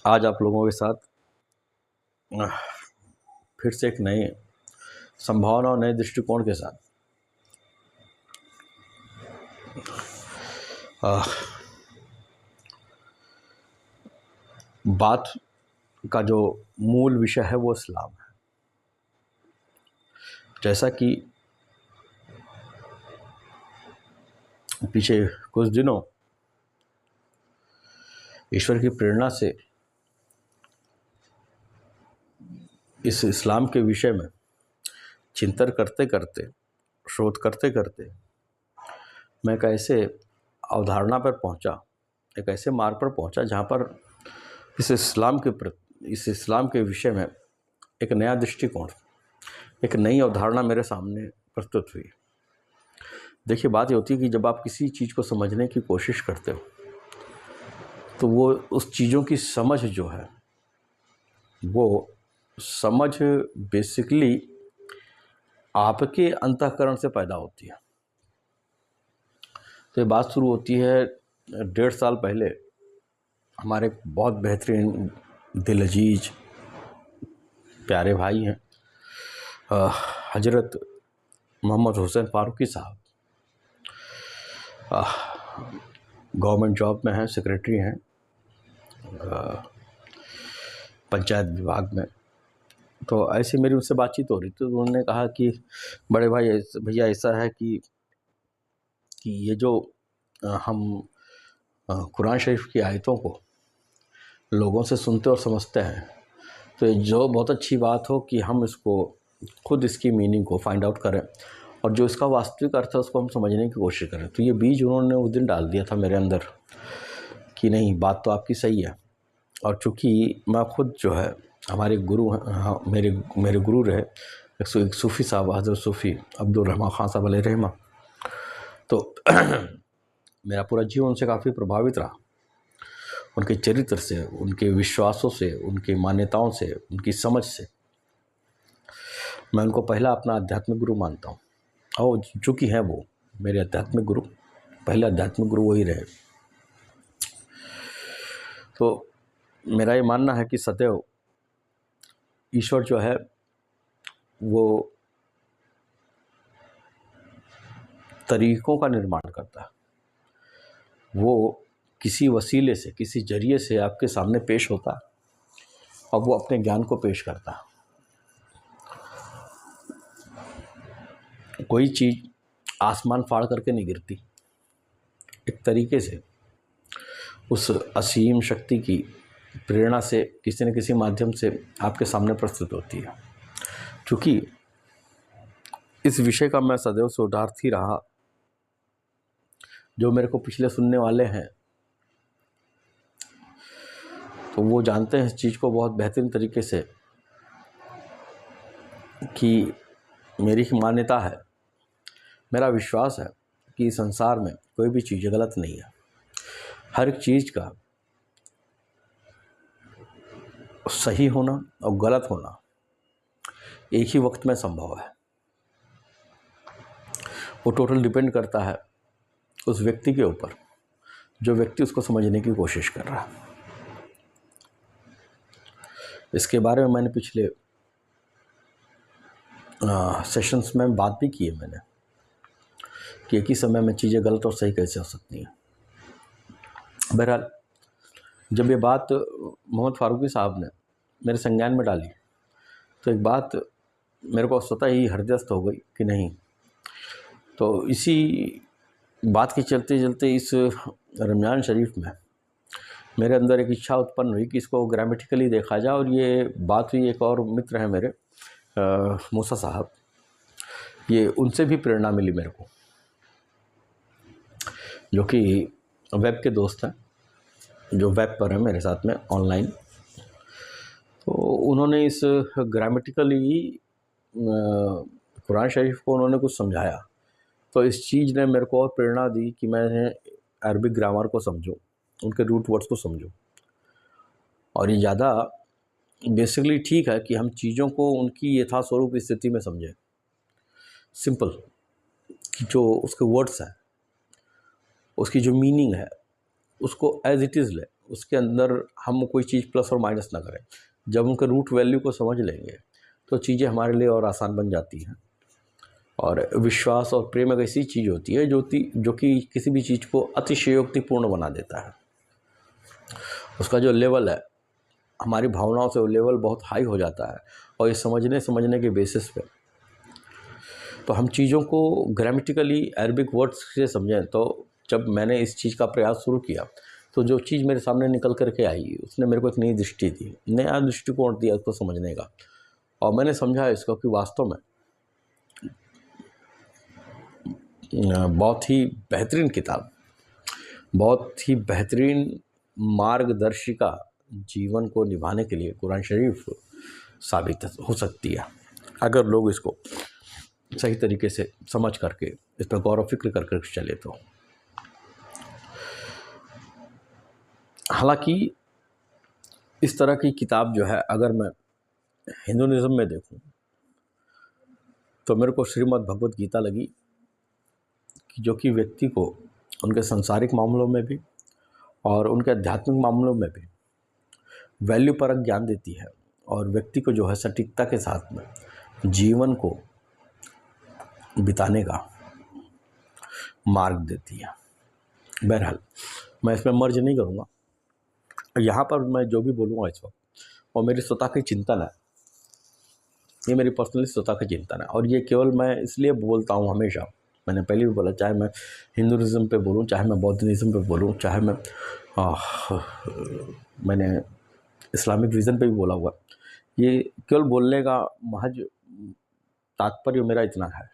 आज आप लोगों के साथ फिर से एक नई संभावना और नए दृष्टिकोण के साथ बात का जो मूल विषय है वो इस्लाम है। जैसा कि पीछे कुछ दिनों ईश्वर की प्रेरणा से इस इस्लाम के विषय में चिंतन करते करते, शोध करते करते मैं एक ऐसे अवधारणा पर पहुंचा, एक ऐसे मार्ग पर पहुंचा जहां पर इस इस्लाम के विषय में एक नया दृष्टिकोण, एक नई अवधारणा मेरे सामने प्रस्तुत हुई। देखिए, बात ये होती है कि जब आप किसी चीज़ को समझने की कोशिश करते हो तो वो उस चीज़ों की समझ जो है वो समझ बेसिकली आपके अंतःकरण से पैदा होती है। तो ये बात शुरू होती है 1.5 साल पहले। हमारे बहुत बेहतरीन दिल अजीज प्यारे भाई हैं हजरत मोहम्मद हुसैन फारूकी साहब, गवर्नमेंट जॉब में हैं, सेक्रेटरी हैं पंचायत विभाग में। तो ऐसे मेरी उनसे बातचीत हो रही थी तो उन्होंने कहा कि बड़े भाई भैया ऐसा है कि ये जो हम कुरान शरीफ की आयतों को लोगों से सुनते और समझते हैं, तो ये जो बहुत अच्छी बात हो कि हम इसको खुद इसकी मीनिंग को फाइंड आउट करें और जो इसका वास्तविक अर्थ है उसको हम समझने की कोशिश करें। तो ये बीज उन्होंने उस दिन डाल दिया था मेरे अंदर कि नहीं, बात तो आपकी सही है। और चूँकि मैं खुद जो है हमारे गुरु हैं, हाँ, मेरे गुरु रहे एक सूफ़ी साहब, हज़रत सूफ़ी अब्दुल रहमान ख़ान साहब अलैहि रहमा। तो मेरा पूरा जीवन उनसे काफ़ी प्रभावित रहा, उनके चरित्र से, उनके विश्वासों से, उनकी मान्यताओं से, उनकी समझ से। मैं उनको पहला अपना आध्यात्मिक गुरु मानता हूँ और चूँकि हैं वो मेरे आध्यात्मिक गुरु, पहले आध्यात्मिक गुरु वही रहे। तो मेरा ये मानना है कि सदैव ईश्वर जो है वो तरीक़ों का निर्माण करता है। वो किसी वसीले से, किसी जरिए से आपके सामने पेश होता है और वो अपने ज्ञान को पेश करता है। कोई चीज़ आसमान फाड़ करके नहीं गिरती, एक तरीके से उस असीम शक्ति की प्रेरणा से किसी न किसी माध्यम से आपके सामने प्रस्तुत होती है। क्योंकि इस विषय का मैं सदैव शोधार्थी रहा। जो मेरे को पिछले सुनने वाले हैं तो वो जानते हैं इस चीज़ को बहुत बेहतरीन तरीके से कि मेरी मान्यता है, मेरा विश्वास है कि संसार में कोई भी चीज़ गलत नहीं है। हर एक चीज़ का सही होना और गलत होना एक ही वक्त में संभव है। वो टोटल डिपेंड करता है उस व्यक्ति के ऊपर, जो व्यक्ति उसको समझने की कोशिश कर रहा है। इसके बारे में मैंने पिछले सेशंस में बात भी की है मैंने कि एक ही समय में चीज़ें गलत और सही कैसे हो सकती हैं। बहरहाल, जब ये बात मोहम्मद फारूकी साहब ने मेरे संज्ञान में डाली तो एक बात मेरे को स्वतः ही हृदयस्थ हो गई कि नहीं। तो इसी बात के चलते चलते इस रमज़ान शरीफ में मेरे अंदर एक इच्छा उत्पन्न हुई कि इसको ग्रामेटिकली देखा जाए। और ये बात हुई, एक और मित्र हैं मेरे मूसा साहब, ये उनसे भी प्रेरणा मिली मेरे को, जो कि वेब के दोस्त हैं, जो वेब पर हैं मेरे साथ में ऑनलाइन। तो उन्होंने इस ग्रामेटिकली कुरान शरीफ को उन्होंने कुछ समझाया। तो इस चीज़ ने मेरे को और प्रेरणा दी कि मैं अरबिक ग्रामर को समझूं, उनके रूट वर्ड्स को समझूं। और ये ज़्यादा बेसिकली ठीक है कि हम चीज़ों को उनकी यथास्वरूप स्थिति में समझें। सिंपल कि जो उसके वर्ड्स हैं, उसकी जो मीनिंग है, उसको एज इट इज़ लें, उसके अंदर हम कोई चीज़ प्लस और माइनस ना करें। जब उनके रूट वैल्यू को समझ लेंगे तो चीज़ें हमारे लिए और आसान बन जाती हैं। और विश्वास और प्रेम एक ऐसी चीज़ होती है जो कि किसी भी चीज़ को अतिशयोक्तिपूर्ण बना देता है। उसका जो लेवल है, हमारी भावनाओं से वो लेवल बहुत हाई हो जाता है। और ये समझने के बेसिस पे तो हम चीज़ों को ग्रामेटिकली अरबिक वर्ड्स से समझें। तो जब मैंने इस चीज़ का प्रयास शुरू किया तो जो चीज़ मेरे सामने निकल कर के आई उसने मेरे को एक नई दृष्टि दी, नया दृष्टिकोण दिया उसको समझने का। और मैंने समझा इसको कि वास्तव में बहुत ही बेहतरीन किताब, बहुत ही बेहतरीन मार्गदर्शिका जीवन को निभाने के लिए कुरान शरीफ साबित हो सकती है, अगर लोग इसको सही तरीके से समझ करके इस पर गौर व फिक्र कर कर चले तो। हालांकि इस तरह की किताब जो है, अगर मैं हिंदुइज्म में देखूं तो मेरे को श्रीमद् भगवत गीता लगी, जो कि व्यक्ति को उनके सांसारिक मामलों में भी और उनके आध्यात्मिक मामलों में भी वैल्यू परक ज्ञान देती है और व्यक्ति को जो है सटीकता के साथ में जीवन को बिताने का मार्ग देती है। बहरहाल मैं इसमें मर्ज नहीं करूँगा। यहाँ पर मैं जो भी बोलूँगा इस वक्त वो मेरी स्वतः की चिंतन है, ये मेरी पर्सनली स्वतः की चिंतन है। और ये केवल मैं इसलिए बोलता हूँ हमेशा, मैंने पहले भी बोला, चाहे मैं हिंदुइज्म पे बोलूँ, चाहे मैं बौद्धिज्म पे बोलूँ, चाहे मैंने इस्लामिक विज़न पे भी बोला हुआ, ये केवल बोलने का महज तात्पर्य मेरा इतना है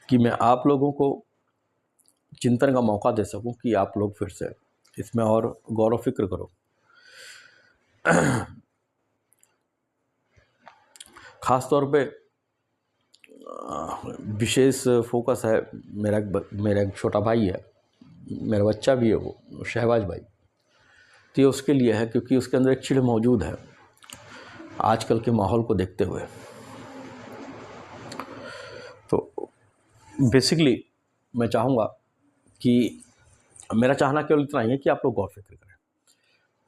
कि मैं आप लोगों को चिंतन का मौका दे सकूं कि आप लोग फिर से इसमें और गौर व फिक्र करो। ख़ास तौर पे विशेष फोकस है मेरा एक छोटा भाई है, मेरा बच्चा भी है, वो शहबाज भाई। तो ये उसके लिए है क्योंकि उसके अंदर एक चिढ़ मौजूद है आजकल के माहौल को देखते हुए। तो बेसिकली मैं चाहूँगा कि मेरा चाहना केवल इतना ही है कि आप लोग गौर फिक्र करें।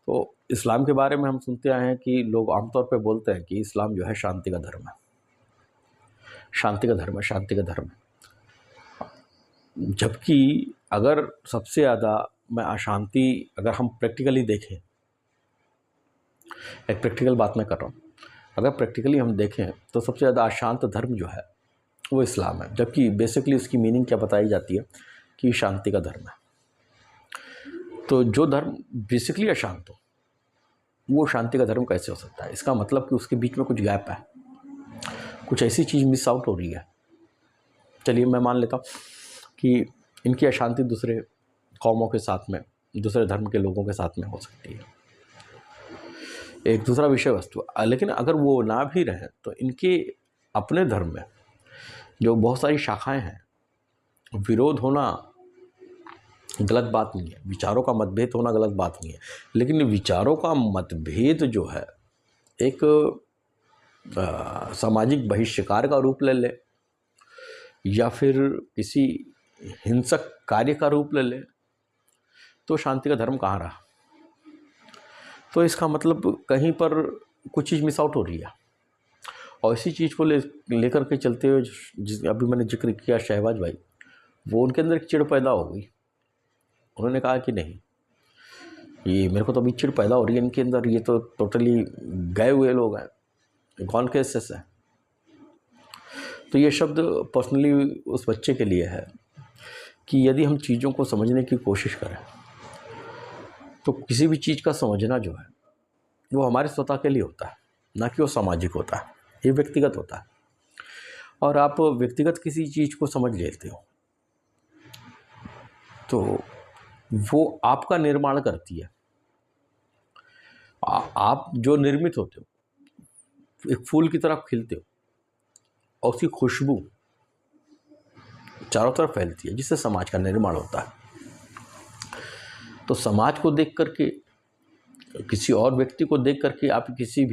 तो इस्लाम के बारे में हम सुनते आए हैं कि लोग आमतौर पे बोलते हैं कि इस्लाम जो है शांति का धर्म है, शांति का धर्म है, शांति का धर्म है। जबकि अगर सबसे ज़्यादा मैं अशांति, अगर हम प्रैक्टिकली देखें, एक प्रैक्टिकल बात मैं कर रहा हूँ, अगर प्रैक्टिकली हम देखें तो सबसे ज़्यादा अशांत धर्म जो है वो इस्लाम है। जबकि बेसिकली उसकी मीनिंग क्या बताई जाती है कि शांति का धर्म है। तो जो धर्म बेसिकली अशांत हो वो शांति का धर्म कैसे हो सकता है? इसका मतलब कि उसके बीच में कुछ गैप है, कुछ ऐसी चीज़ मिस आउट हो रही है। चलिए मैं मान लेता हूँ कि इनकी अशांति दूसरे कौमों के साथ में, दूसरे धर्म के लोगों के साथ में हो सकती है, एक दूसरा विषय वस्तु। लेकिन अगर वो ना भी रहें तो इनके अपने धर्म में जो बहुत सारी शाखाएं हैं, विरोध होना गलत बात नहीं है, विचारों का मतभेद होना गलत बात नहीं है, लेकिन विचारों का मतभेद जो है एक सामाजिक बहिष्कार का रूप ले ले या फिर किसी हिंसक कार्य का रूप ले ले तो शांति का धर्म कहाँ रहा? तो इसका मतलब कहीं पर कुछ चीज़ मिस आउट हो रही है। और इसी चीज़ को लेकर के चलते हुए जिस अभी मैंने जिक्र किया शहबाज भाई, वो उनके अंदर एक चिढ़ पैदा हो गई। उन्होंने कहा कि नहीं, ये मेरे को तो अभी चिढ़ पैदा हो रही है इनके अंदर, ये तो टोटली गए हुए लोग हैं, गॉन केसेस है। तो ये शब्द पर्सनली उस बच्चे के लिए है कि यदि हम चीज़ों को समझने की कोशिश करें तो किसी भी चीज़ का समझना जो है वो हमारे स्वतः के लिए होता है, ना कि वो सामाजिक होता है, ये व्यक्तिगत होता है। और आप व्यक्तिगत किसी चीज़ को समझ लेते हो तो वो आपका निर्माण करती है। आप जो निर्मित होते हो, एक फूल की तरफ खिलते हो और उसकी खुशबू चारों तरफ फैलती है, जिससे समाज का निर्माण होता है। तो समाज को देख करके, किसी और व्यक्ति को देख करके आप किसी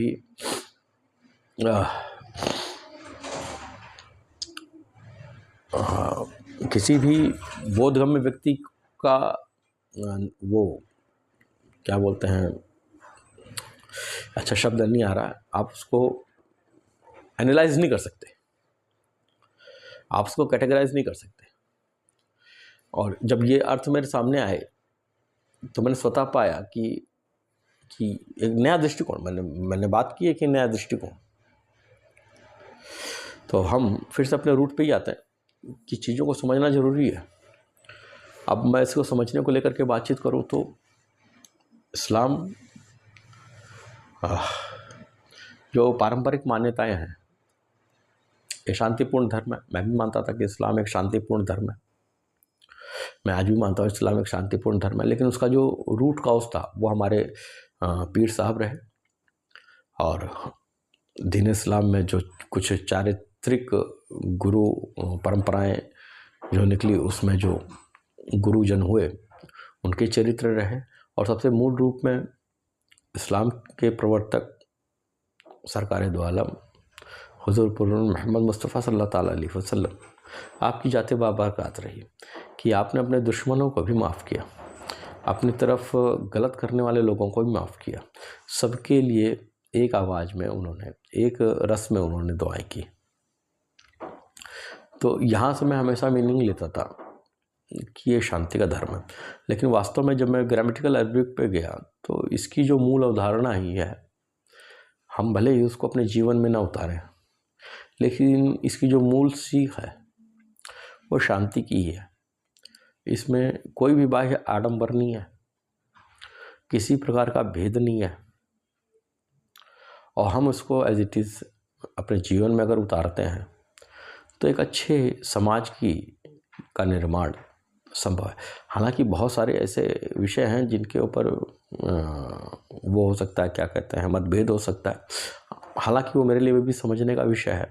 भी बोधगम्य व्यक्ति का वो क्या बोलते हैं, अच्छा शब्द नहीं आ रहा है, आप उसको एनालाइज नहीं कर सकते, आप उसको कैटेगराइज नहीं कर सकते। और जब ये अर्थ मेरे सामने आए तो मैंने स्वतः पाया कि एक नया दृष्टिकोण, मैंने बात की है कि नया दृष्टिकोण। तो हम फिर से अपने रूट पे ही आते हैं कि चीज़ों को समझना ज़रूरी है। अब मैं इसको समझने को लेकर के बातचीत करूँ तो इस्लाम जो पारंपरिक मान्यताएं हैं, ये शांतिपूर्ण धर्म है। मैं भी मानता था कि इस्लाम एक शांतिपूर्ण धर्म है, मैं आज भी मानता हूँ इस्लाम एक शांतिपूर्ण धर्म है, लेकिन उसका जो रूट कॉज था वो हमारे पीर साहब रहे। और दीन इस्लाम में जो कुछ चारित्रिक गुरु परंपराएं जो निकली, उसमें जो गुरुजन हुए उनके चरित्र रहे। और सबसे मूल रूप में इस्लाम के प्रवर्तक सरकार दो आलम हुज़ूर मोहम्मद मुस्तफ़ा सल्लल्लाहु ताला अलैहि वसल्लम, आपकी जाते बाबरकत रही कि आपने अपने दुश्मनों को भी माफ़ किया, अपनी तरफ गलत करने वाले लोगों को भी माफ़ किया। सबके लिए एक आवाज़ में उन्होंने, एक रस में उन्होंने दुआएं की। तो यहाँ से मैं हमेशा मीनिंग लेता था कि ये शांति का धर्म है। लेकिन वास्तव में जब मैं ग्रामेटिकल अरबिक पे गया तो इसकी जो मूल अवधारणा ही है, हम भले ही उसको अपने जीवन में ना उतारें, लेकिन इसकी जो मूल सीख है वो शांति की ही है। इसमें कोई भी बाह्य आडंबर नहीं है, किसी प्रकार का भेद नहीं है, और हम उसको एज इट इज़ अपने जीवन में अगर उतारते हैं तो एक अच्छे समाज का निर्माण संभव है। हालांकि बहुत सारे ऐसे विषय हैं जिनके ऊपर वो हो सकता है, क्या कहते हैं, मतभेद हो सकता है। हालांकि वो मेरे लिए भी समझने का विषय है,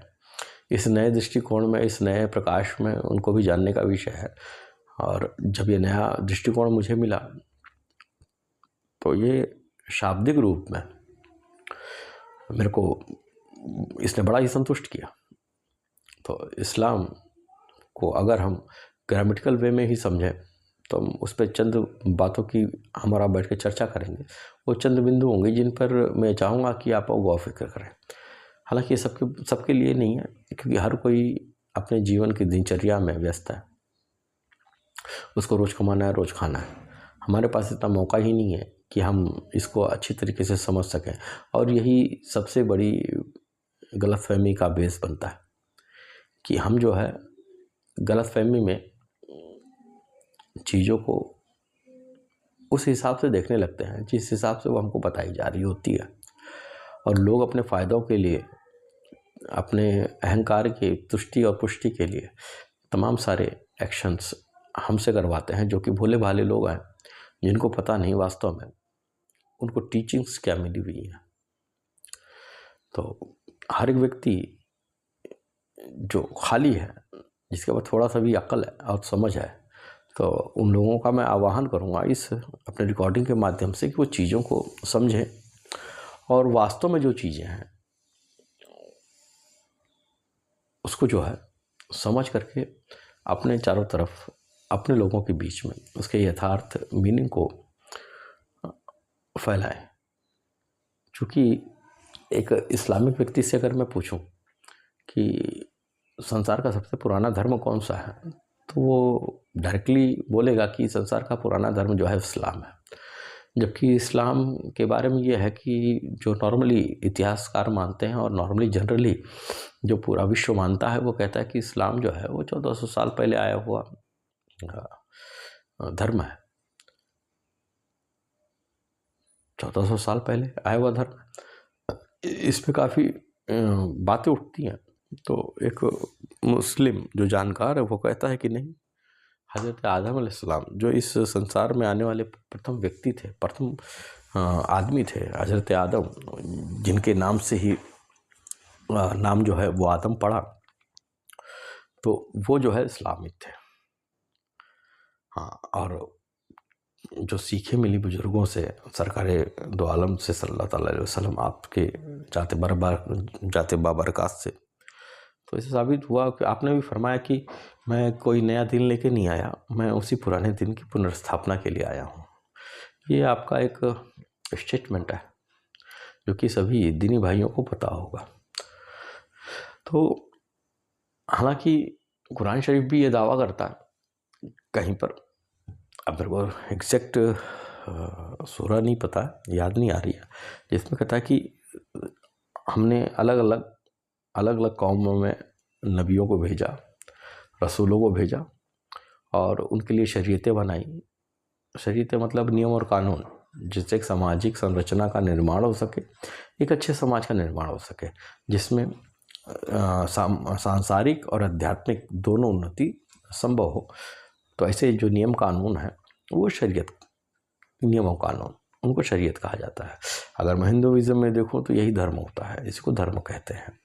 इस नए दृष्टिकोण में, इस नए प्रकाश में उनको भी जानने का विषय है। और जब ये नया दृष्टिकोण मुझे मिला तो ये शाब्दिक रूप में मेरे को इसने बड़ा ही संतुष्ट किया। तो इस्लाम को अगर हम ग्रामेटिकल वे में ही समझें तो हम उस पर चंद बातों की हमारा बैठ के चर्चा करेंगे। वो चंद बिंदु होंगे जिन पर मैं चाहूँगा कि आप गौर फिक्र करें। हालांकि ये सबके लिए नहीं है, क्योंकि हर कोई अपने जीवन की दिनचर्या में व्यस्त है, उसको रोज़ कमाना है, रोज़ खाना है। हमारे पास इतना मौका ही नहीं है कि हम इसको अच्छी तरीके से समझ सकें। और यही सबसे बड़ी गलतफहमी का बेस बनता है कि हम जो है गलतफहमी में चीज़ों को उस हिसाब से देखने लगते हैं जिस हिसाब से वो हमको बताई जा रही होती है। और लोग अपने फ़ायदों के लिए, अपने अहंकार की तुष्टि और पुष्टि के लिए तमाम सारे एक्शंस हमसे करवाते हैं, जो कि भोले भाले लोग हैं जिनको पता नहीं वास्तव में उनको टीचिंग्स क्या मिली हुई हैं। तो हर एक व्यक्ति जो खाली है, जिसके पास थोड़ा सा भी अक्ल है और समझ है, तो उन लोगों का मैं आह्वान करूँगा इस अपने रिकॉर्डिंग के माध्यम से कि वो चीज़ों को समझें और वास्तव में जो चीज़ें हैं उसको जो है समझ करके अपने चारों तरफ, अपने लोगों के बीच में उसके यथार्थ मीनिंग को फैलाएं। चूँकि एक इस्लामिक व्यक्ति से अगर मैं पूछूं कि संसार का सबसे पुराना धर्म कौन सा है, तो वो डायरेक्टली बोलेगा कि संसार का पुराना धर्म जो है इस्लाम है। जबकि इस्लाम के बारे में ये है कि जो नॉर्मली इतिहासकार मानते हैं और नॉर्मली जनरली जो पूरा विश्व मानता है, वो कहता है कि इस्लाम जो है वो 1400 साल पहले आया हुआ धर्म है। 1400 साल पहले आया हुआ धर्म, इस पे काफ़ी बातें उठती हैं। तो एक मुस्लिम जो जानकार है वो कहता है कि नहीं, हज़रत आदम अलैहिस्सलाम जो इस संसार में आने वाले प्रथम व्यक्ति थे, प्रथम आदमी थे, हज़रत आदम, जिनके नाम से ही नाम जो है वो आदम पड़ा, तो वो जो है इस्लामिक थे। हाँ, और जो सीखें मिली बुज़ुर्गों से, सरकार दो आलम से सल्लल्लाहु अलैहि वसल्लम, आपके जाते बाबरकत से, तो इससे साबित हुआ कि आपने भी फरमाया कि मैं कोई नया दिन लेके नहीं आया, मैं उसी पुराने दिन की पुनर्स्थापना के लिए आया हूँ। ये आपका एक स्टेटमेंट है जो कि सभी दीनी भाइयों को पता होगा। तो हालांकि कुरान शरीफ भी ये दावा करता है कहीं पर, अब मेरे को एग्जैक्ट सूरा नहीं पता, याद नहीं आ रही है, जिसमें कहता है कि हमने अलग अलग कौमों में नबियों को भेजा, रसूलों को भेजा और उनके लिए शरीयतें बनाई। शरीयतें मतलब नियम और कानून, जिससे एक सामाजिक संरचना का निर्माण हो सके, एक अच्छे समाज का निर्माण हो सके, जिसमें सांसारिक और आध्यात्मिक दोनों उन्नति संभव हो। तो ऐसे जो नियम कानून है वो शरीयत, नियम और कानून, उनको शरीयत कहा जाता है। अगर मैं हिंदुइज्म में देखूं तो यही धर्म होता है, इसको धर्म कहते हैं,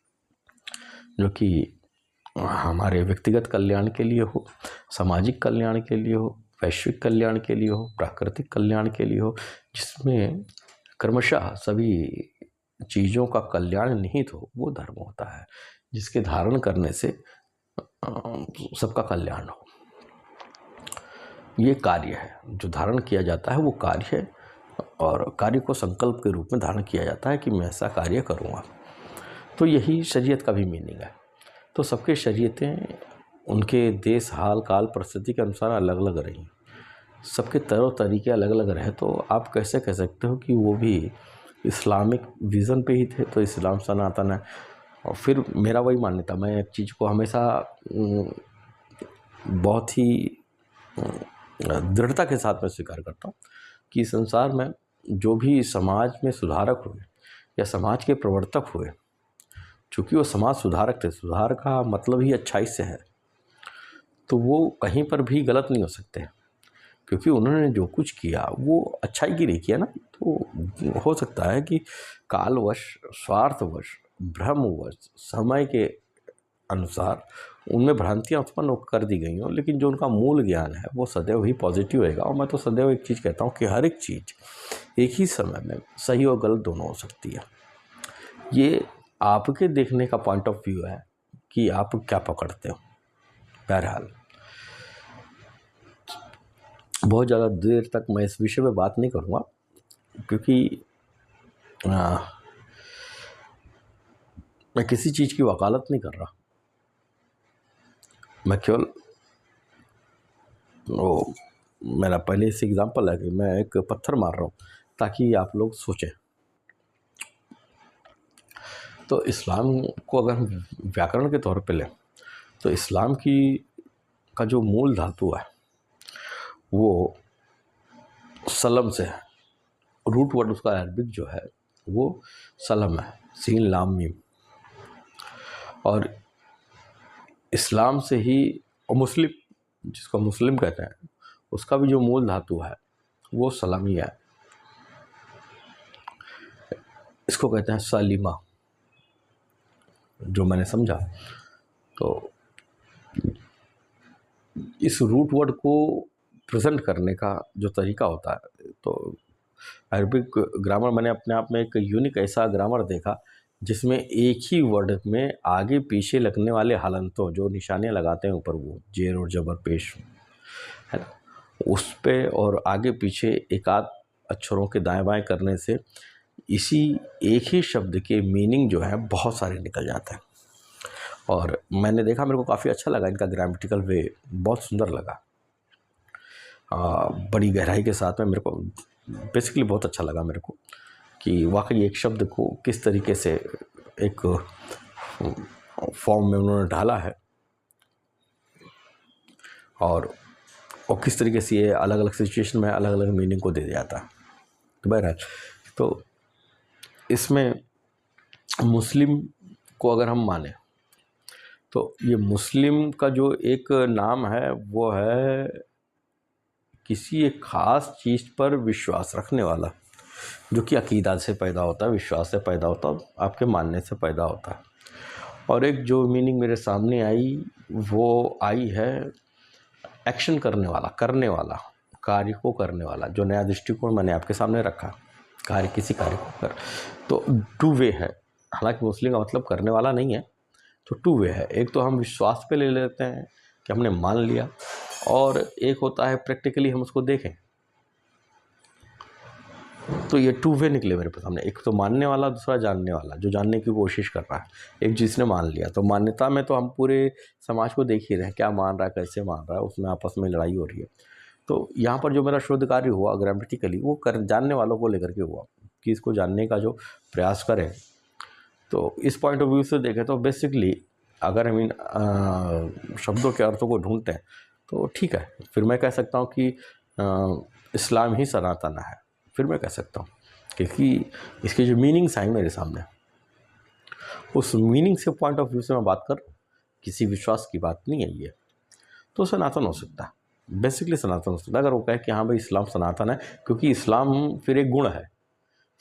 जो कि हमारे व्यक्तिगत कल्याण के लिए हो, सामाजिक कल्याण के लिए हो, वैश्विक कल्याण के लिए हो, प्राकृतिक कल्याण के लिए हो, जिसमें क्रमशः सभी चीज़ों का कल्याण निहित हो, वो धर्म होता है, जिसके धारण करने से सबका कल्याण हो। ये कार्य है, जो धारण किया जाता है वो कार्य है, और कार्य को संकल्प के रूप में धारण किया जाता है कि मैं ऐसा कार्य करूँगा। तो यही शरीयत का भी मीनिंग है। तो सबके शरीयतें उनके देश, हाल, काल, परिस्थिति के अनुसार अलग अलग रही, सबके तौर तरीके अलग अलग रहे। तो आप कैसे कह सकते हो कि वो भी इस्लामिक विज़न पे ही थे, तो इस्लाम सनातन है। और फिर मेरा वही मान्यता, मैं एक चीज़ को हमेशा बहुत ही दृढ़ता के साथ में स्वीकार करता हूँ कि संसार में जो भी समाज में सुधारक हुए या समाज के प्रवर्तक हुए, चूँकि वो समाज सुधारक थे, सुधार का मतलब ही अच्छाई से है, तो वो कहीं पर भी गलत नहीं हो सकते, क्योंकि उन्होंने जो कुछ किया वो अच्छाई के लिए किया ना। तो हो सकता है कि कालवश, स्वार्थवश, भ्रमवश, समय के अनुसार उनमें भ्रांतियाँ उत्पन्न कर दी गई हों, लेकिन जो उनका मूल ज्ञान है वो सदैव ही पॉजिटिव रहेगा। और मैं तो सदैव एक चीज़ कहता हूँ कि हर एक चीज़ एक ही समय में सही और गलत दोनों हो सकती है। ये आपके देखने का पॉइंट ऑफ व्यू है कि आप क्या पकड़ते हो। बहरहाल बहुत ज़्यादा देर तक मैं इस विषय पे बात नहीं करूँगा, क्योंकि मैं किसी चीज़ की वकालत नहीं कर रहा, मैं केवल वो मेरा पहले से एग्जाम्पल है कि मैं एक पत्थर मार रहा हूँ ताकि आप लोग सोचें। तो इस्लाम को अगर हम व्याकरण के तौर पे लें तो इस्लाम का जो मूल धातु है वो सलम से है। रूट वर्ड उसका अरबिक जो है वो सलम है, सीन लाम मीम। और इस्लाम से ही, और मुस्लिम, जिसको मुस्लिम कहते हैं, उसका भी जो मूल धातु है वो सलामी है, इसको कहते हैं सलीमा, जो मैंने समझा। तो इस रूट वर्ड को प्रेजेंट करने का जो तरीका होता है, तो अरबिक ग्रामर, मैंने अपने आप में एक यूनिक ऐसा ग्रामर देखा जिसमें एक ही वर्ड में आगे पीछे लगने वाले हलंतों, जो निशानियाँ लगाते हैं ऊपर, वो जेर और जबर पेश है ना, उस पे और आगे पीछे एक आध अक्षरों के दाएं बाएं करने से इसी एक ही शब्द के मीनिंग जो है बहुत सारे निकल जाते हैं। और मैंने देखा, मेरे को काफ़ी अच्छा लगा, इनका ग्रामेटिकल वे बहुत सुंदर लगा, बड़ी गहराई के साथ में मेरे को बेसिकली बहुत अच्छा लगा मेरे को कि वाकई एक शब्द को किस तरीके से एक फॉर्म में उन्होंने ढाला है, और किस तरीके से ये अलग अलग सिचुएशन में अलग अलग मीनिंग को दे जाता है। तो बहरहाल, तो इसमें मुस्लिम को अगर हम माने तो ये मुस्लिम का जो एक नाम है वो है किसी एक ख़ास चीज़ पर विश्वास रखने वाला, जो कि अकीदा से पैदा होता है, विश्वास से पैदा होता है, आपके मानने से पैदा होता है। और एक जो मीनिंग मेरे सामने आई वो आई है एक्शन करने वाला, करने वाला, कार्य को करने वाला। जो नया दृष्टिकोण मैंने आपके सामने रखा, किसी कार्य को कर, तो डू वे है। हालांकि मुस्लिम का मतलब करने वाला नहीं है, तो टू वे है, एक तो हम विश्वास पे ले लेते हैं कि हमने मान लिया, और एक होता है प्रैक्टिकली हम उसको देखें। तो ये टू वे निकले मेरे सामने, एक तो मानने वाला, दूसरा जानने वाला, जो जानने की कोशिश कर रहा है। एक जिसने मान लिया, तो मान्यता में तो हम पूरे समाज को देख ही रहे हैं, क्या मान रहा है, कैसे मान रहा है, उसमें आपस में लड़ाई हो रही है। तो यहाँ पर जो मेरा शोध कार्य हुआ ग्रामेटिकली, वो जानने वालों को लेकर के हुआ, कि इसको जानने का जो प्रयास करें। तो इस पॉइंट ऑफ व्यू से देखें तो बेसिकली अगर हम इन शब्दों के अर्थों को ढूंढते हैं तो ठीक है, फिर मैं कह सकता हूँ कि इस्लाम ही सनातन है, फिर मैं कह सकता हूँ, क्योंकि इसके जो मीनिंग्स हैं मेरे सामने, उस मीनिंग से पॉइंट ऑफ व्यू से मैं बात कर, किसी विश्वास की बात नहीं है ये, तो सनातन हो सकता है, बेसिकली सनातन हो सकता है। अगर वो कहे कि हाँ भाई इस्लाम सनातन है, क्योंकि इस्लाम फिर एक गुण है,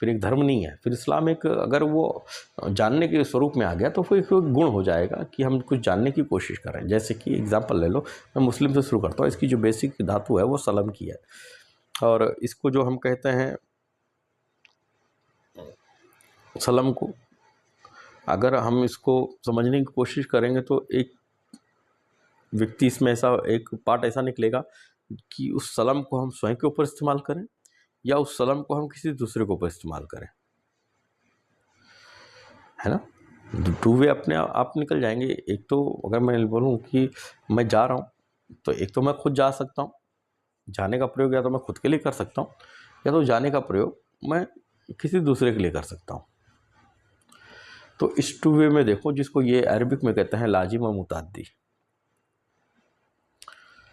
फिर एक धर्म नहीं है, फिर इस्लाम एक, अगर वो जानने के स्वरूप में आ गया तो फिर एक गुण हो जाएगा कि हम कुछ जानने की कोशिश कर रहे हैं। जैसे कि एग्जांपल ले लो, मैं मुस्लिम से शुरू करता हूँ। इसकी जो बेसिक धातु है वो सलम की है, और इसको जो हम कहते हैं सलम को, अगर हम इसको समझने की कोशिश करेंगे तो एक व्यक्ति इसमें ऐसा, एक पार्ट ऐसा निकलेगा कि उस सलम को हम स्वयं के ऊपर इस्तेमाल करें, या उस सलम को हम किसी दूसरे के ऊपर इस्तेमाल करें, है ना। टू वे अपने आप निकल जाएंगे। एक तो अगर मैं बोलूँ कि मैं जा रहा हूँ, तो एक तो मैं खुद जा सकता हूँ, जाने का प्रयोग या तो मैं खुद के लिए कर सकता हूँ, या तो जाने का प्रयोग मैं किसी दूसरे के लिए कर सकता हूँ। तो इस टू वे में देखो, जिसको ये अरबिक में कहते हैं लाजिम व मुताद्दी।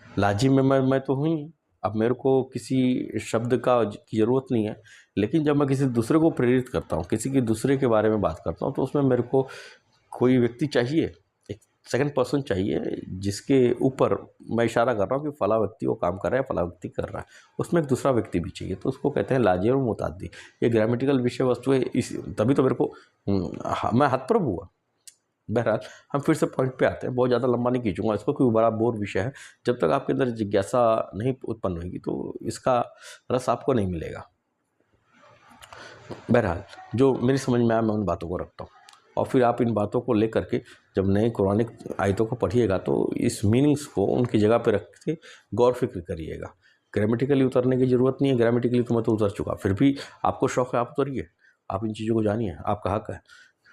लाजिम में मैं तो हूँ ही, अब मेरे को किसी शब्द की ज़रूरत नहीं है, लेकिन जब मैं किसी दूसरे को प्रेरित करता हूँ, किसी के दूसरे के बारे में बात करता हूँ, तो उसमें मेरे को कोई व्यक्ति चाहिए, एक सेकंड पर्सन चाहिए, जिसके ऊपर मैं इशारा कर रहा हूँ कि फला व्यक्ति वो काम कर रहा है, फला व्यक्ति कर रहा है, उसमें एक दूसरा व्यक्ति भी चाहिए। तो उसको कहते हैं लाजिम और मुताद्दी। ये ग्रामेटिकल विषय वस्तु है, इस तभी तो मेरे को मैं हतप्रभ हुआ। बहरहाल हम फिर से पॉइंट पे आते हैं, बहुत ज़्यादा लंबा नहीं खींचूंगा इसको, क्योंकि बड़ा बोर विषय है। जब तक आपके अंदर जिज्ञासा नहीं उत्पन्न होगी तो इसका रस आपको नहीं मिलेगा। बहरहाल जो मेरी समझ में आया मैं उन बातों को रखता हूँ, और फिर आप इन बातों को लेकर के जब नए कुरानिक आयतों को पढ़िएगा तो इस मीनिंग्स को उनकी जगह पे रख के गौर फिक्र करिएगा। ग्रामेटिकली उतरने की ज़रूरत नहीं है, ग्रामेटिकली तो मैं तो उतर चुका, फिर भी आपको शौक़ है आप उतरिए, आप इन चीज़ों को जानिए, आपका हक है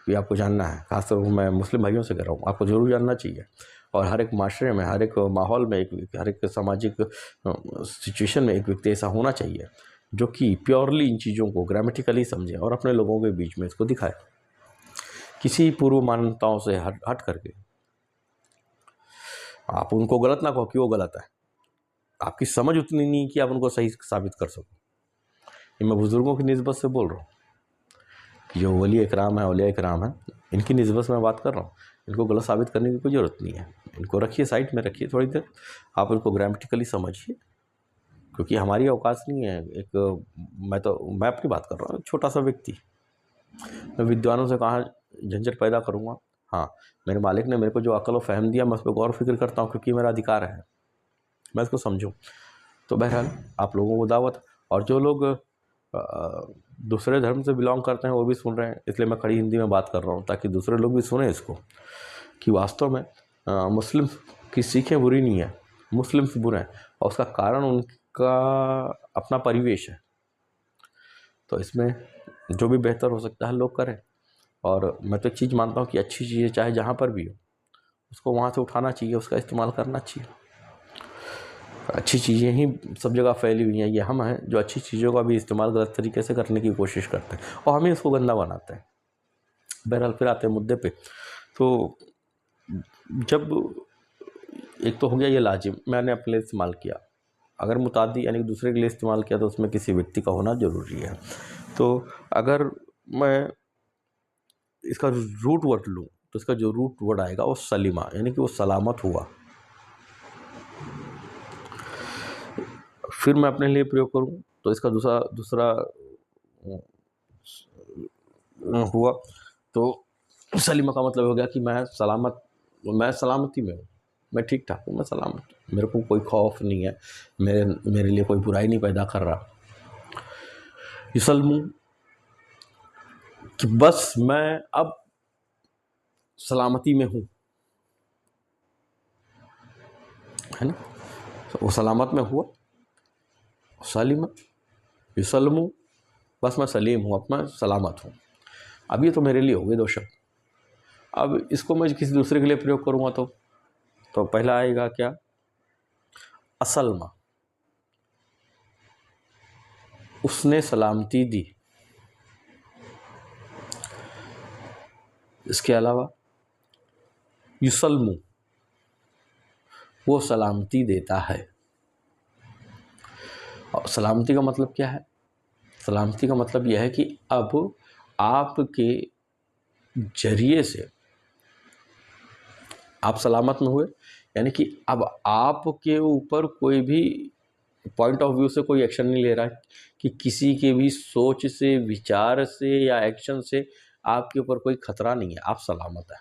कि आपको जानना है। खासतौर पर मैं मुस्लिम भाइयों से कह रहा हूँ, आपको ज़रूर जानना चाहिए। और हर एक माशरे में, हर एक माहौल में, हर एक सामाजिक सिचुएशन में एक व्यक्ति ऐसा होना चाहिए जो कि प्योरली इन चीज़ों को ग्रामेटिकली समझे और अपने लोगों के बीच में इसको दिखाए, किसी पूर्व मान्यताओं से हट करके। आप उनको गलत ना कहो कि वो गलत है, आपकी समझ उतनी नहीं कि आप उनको सही साबित कर सको। ये मैं बुज़ुर्गों की निस्बत से बोल रहा हूँ, जो वली इकराम है, औलिया इकराम है, इनकी निस्बत से मैं बात कर रहा हूँ। इनको गलत साबित करने की कोई ज़रूरत नहीं है, इनको रखिए साइड में, रखिए थोड़ी देर, आप इनको ग्रामेटिकली समझिए, क्योंकि हमारी अवकाश नहीं है। मैं अपनी बात कर रहा हूँ, छोटा सा व्यक्ति, मैं विद्वानों से कहाँ झंझट पैदा करूँगा। हाँ, मेरे मालिक ने मेरे को जो अकल और फ़हम दिया, मैं उस पर गौर फिक्र करता हूँ, क्योंकि मेरा अधिकार है मैं इसको समझूँ। तो बहरहाल आप लोगों को दावत, और जो लोग दूसरे धर्म से बिलोंग करते हैं वो भी सुन रहे हैं, इसलिए मैं खड़ी हिंदी में बात कर रहा हूँ, ताकि दूसरे लोग भी सुने इसको, कि वास्तव में मुस्लिम की सीखें बुरी नहीं है, मुस्लिम्स बुरे हैं, और उसका कारण उनका अपना परिवेश है। तो इसमें जो भी बेहतर हो सकता है लोग करें। और मैं तो एक चीज़ मानता हूँ कि अच्छी चीज़ें चाहे जहाँ पर भी हो, उसको वहाँ से उठाना चाहिए, उसका इस्तेमाल करना चाहिए। अच्छी चीज़ें ही सब जगह फैली हुई हैं, ये हम हैं जो अच्छी चीज़ों का भी इस्तेमाल गलत तरीके से करने की कोशिश करते हैं, और हम ही उसको गंदा बनाते हैं। बहरहाल फिर आते हैं मुद्दे पे। तो जब एक तो हो गया ये लाजिम, मैंने अपने लिए इस्तेमाल किया, अगर मुतादी यानी कि दूसरे के लिए इस्तेमाल किया तो उसमें किसी व्यक्ति का होना ज़रूरी है। तो अगर मैं इसका रूट वर्ड लूँ तो इसका जो रूट वर्ड आएगा वो सलीमा, यानी कि वो सलामत हुआ। फिर मैं अपने लिए प्रयोग करूँ तो इसका दूसरा हुआ, तो सलीमा का मतलब हो गया कि मैं सलामती में हूँ, मैं ठीक ठाक हूँ, मैं सलामत, मेरे को कोई खौफ नहीं है, मेरे लिए कोई बुराई नहीं पैदा कर रहा। युसल्मू कि बस मैं अब सलामती में हूँ, है ना। तो वो सलामत में हुआ, सलीम युसलमू, बस मैं सलीम हूँ, अब मैं सलामत हूँ। अब ये तो मेरे लिए हो गए दो शब्द। अब इसको मैं किसी दूसरे के लिए प्रयोग करूँगा तो पहला आएगा क्या, असलमा, उसने सलामती दी। इसके अलावा युसलमू, वो सलामती देता है। और सलामती का मतलब क्या है, सलामती का मतलब यह है कि अब आपके जरिए से आप सलामत में हुए, यानी कि अब आपके ऊपर कोई भी पॉइंट ऑफ व्यू से कोई एक्शन नहीं ले रहा है कि किसी के भी सोच से, विचार से या एक्शन से आपके ऊपर कोई खतरा नहीं है, आप सलामत हैं।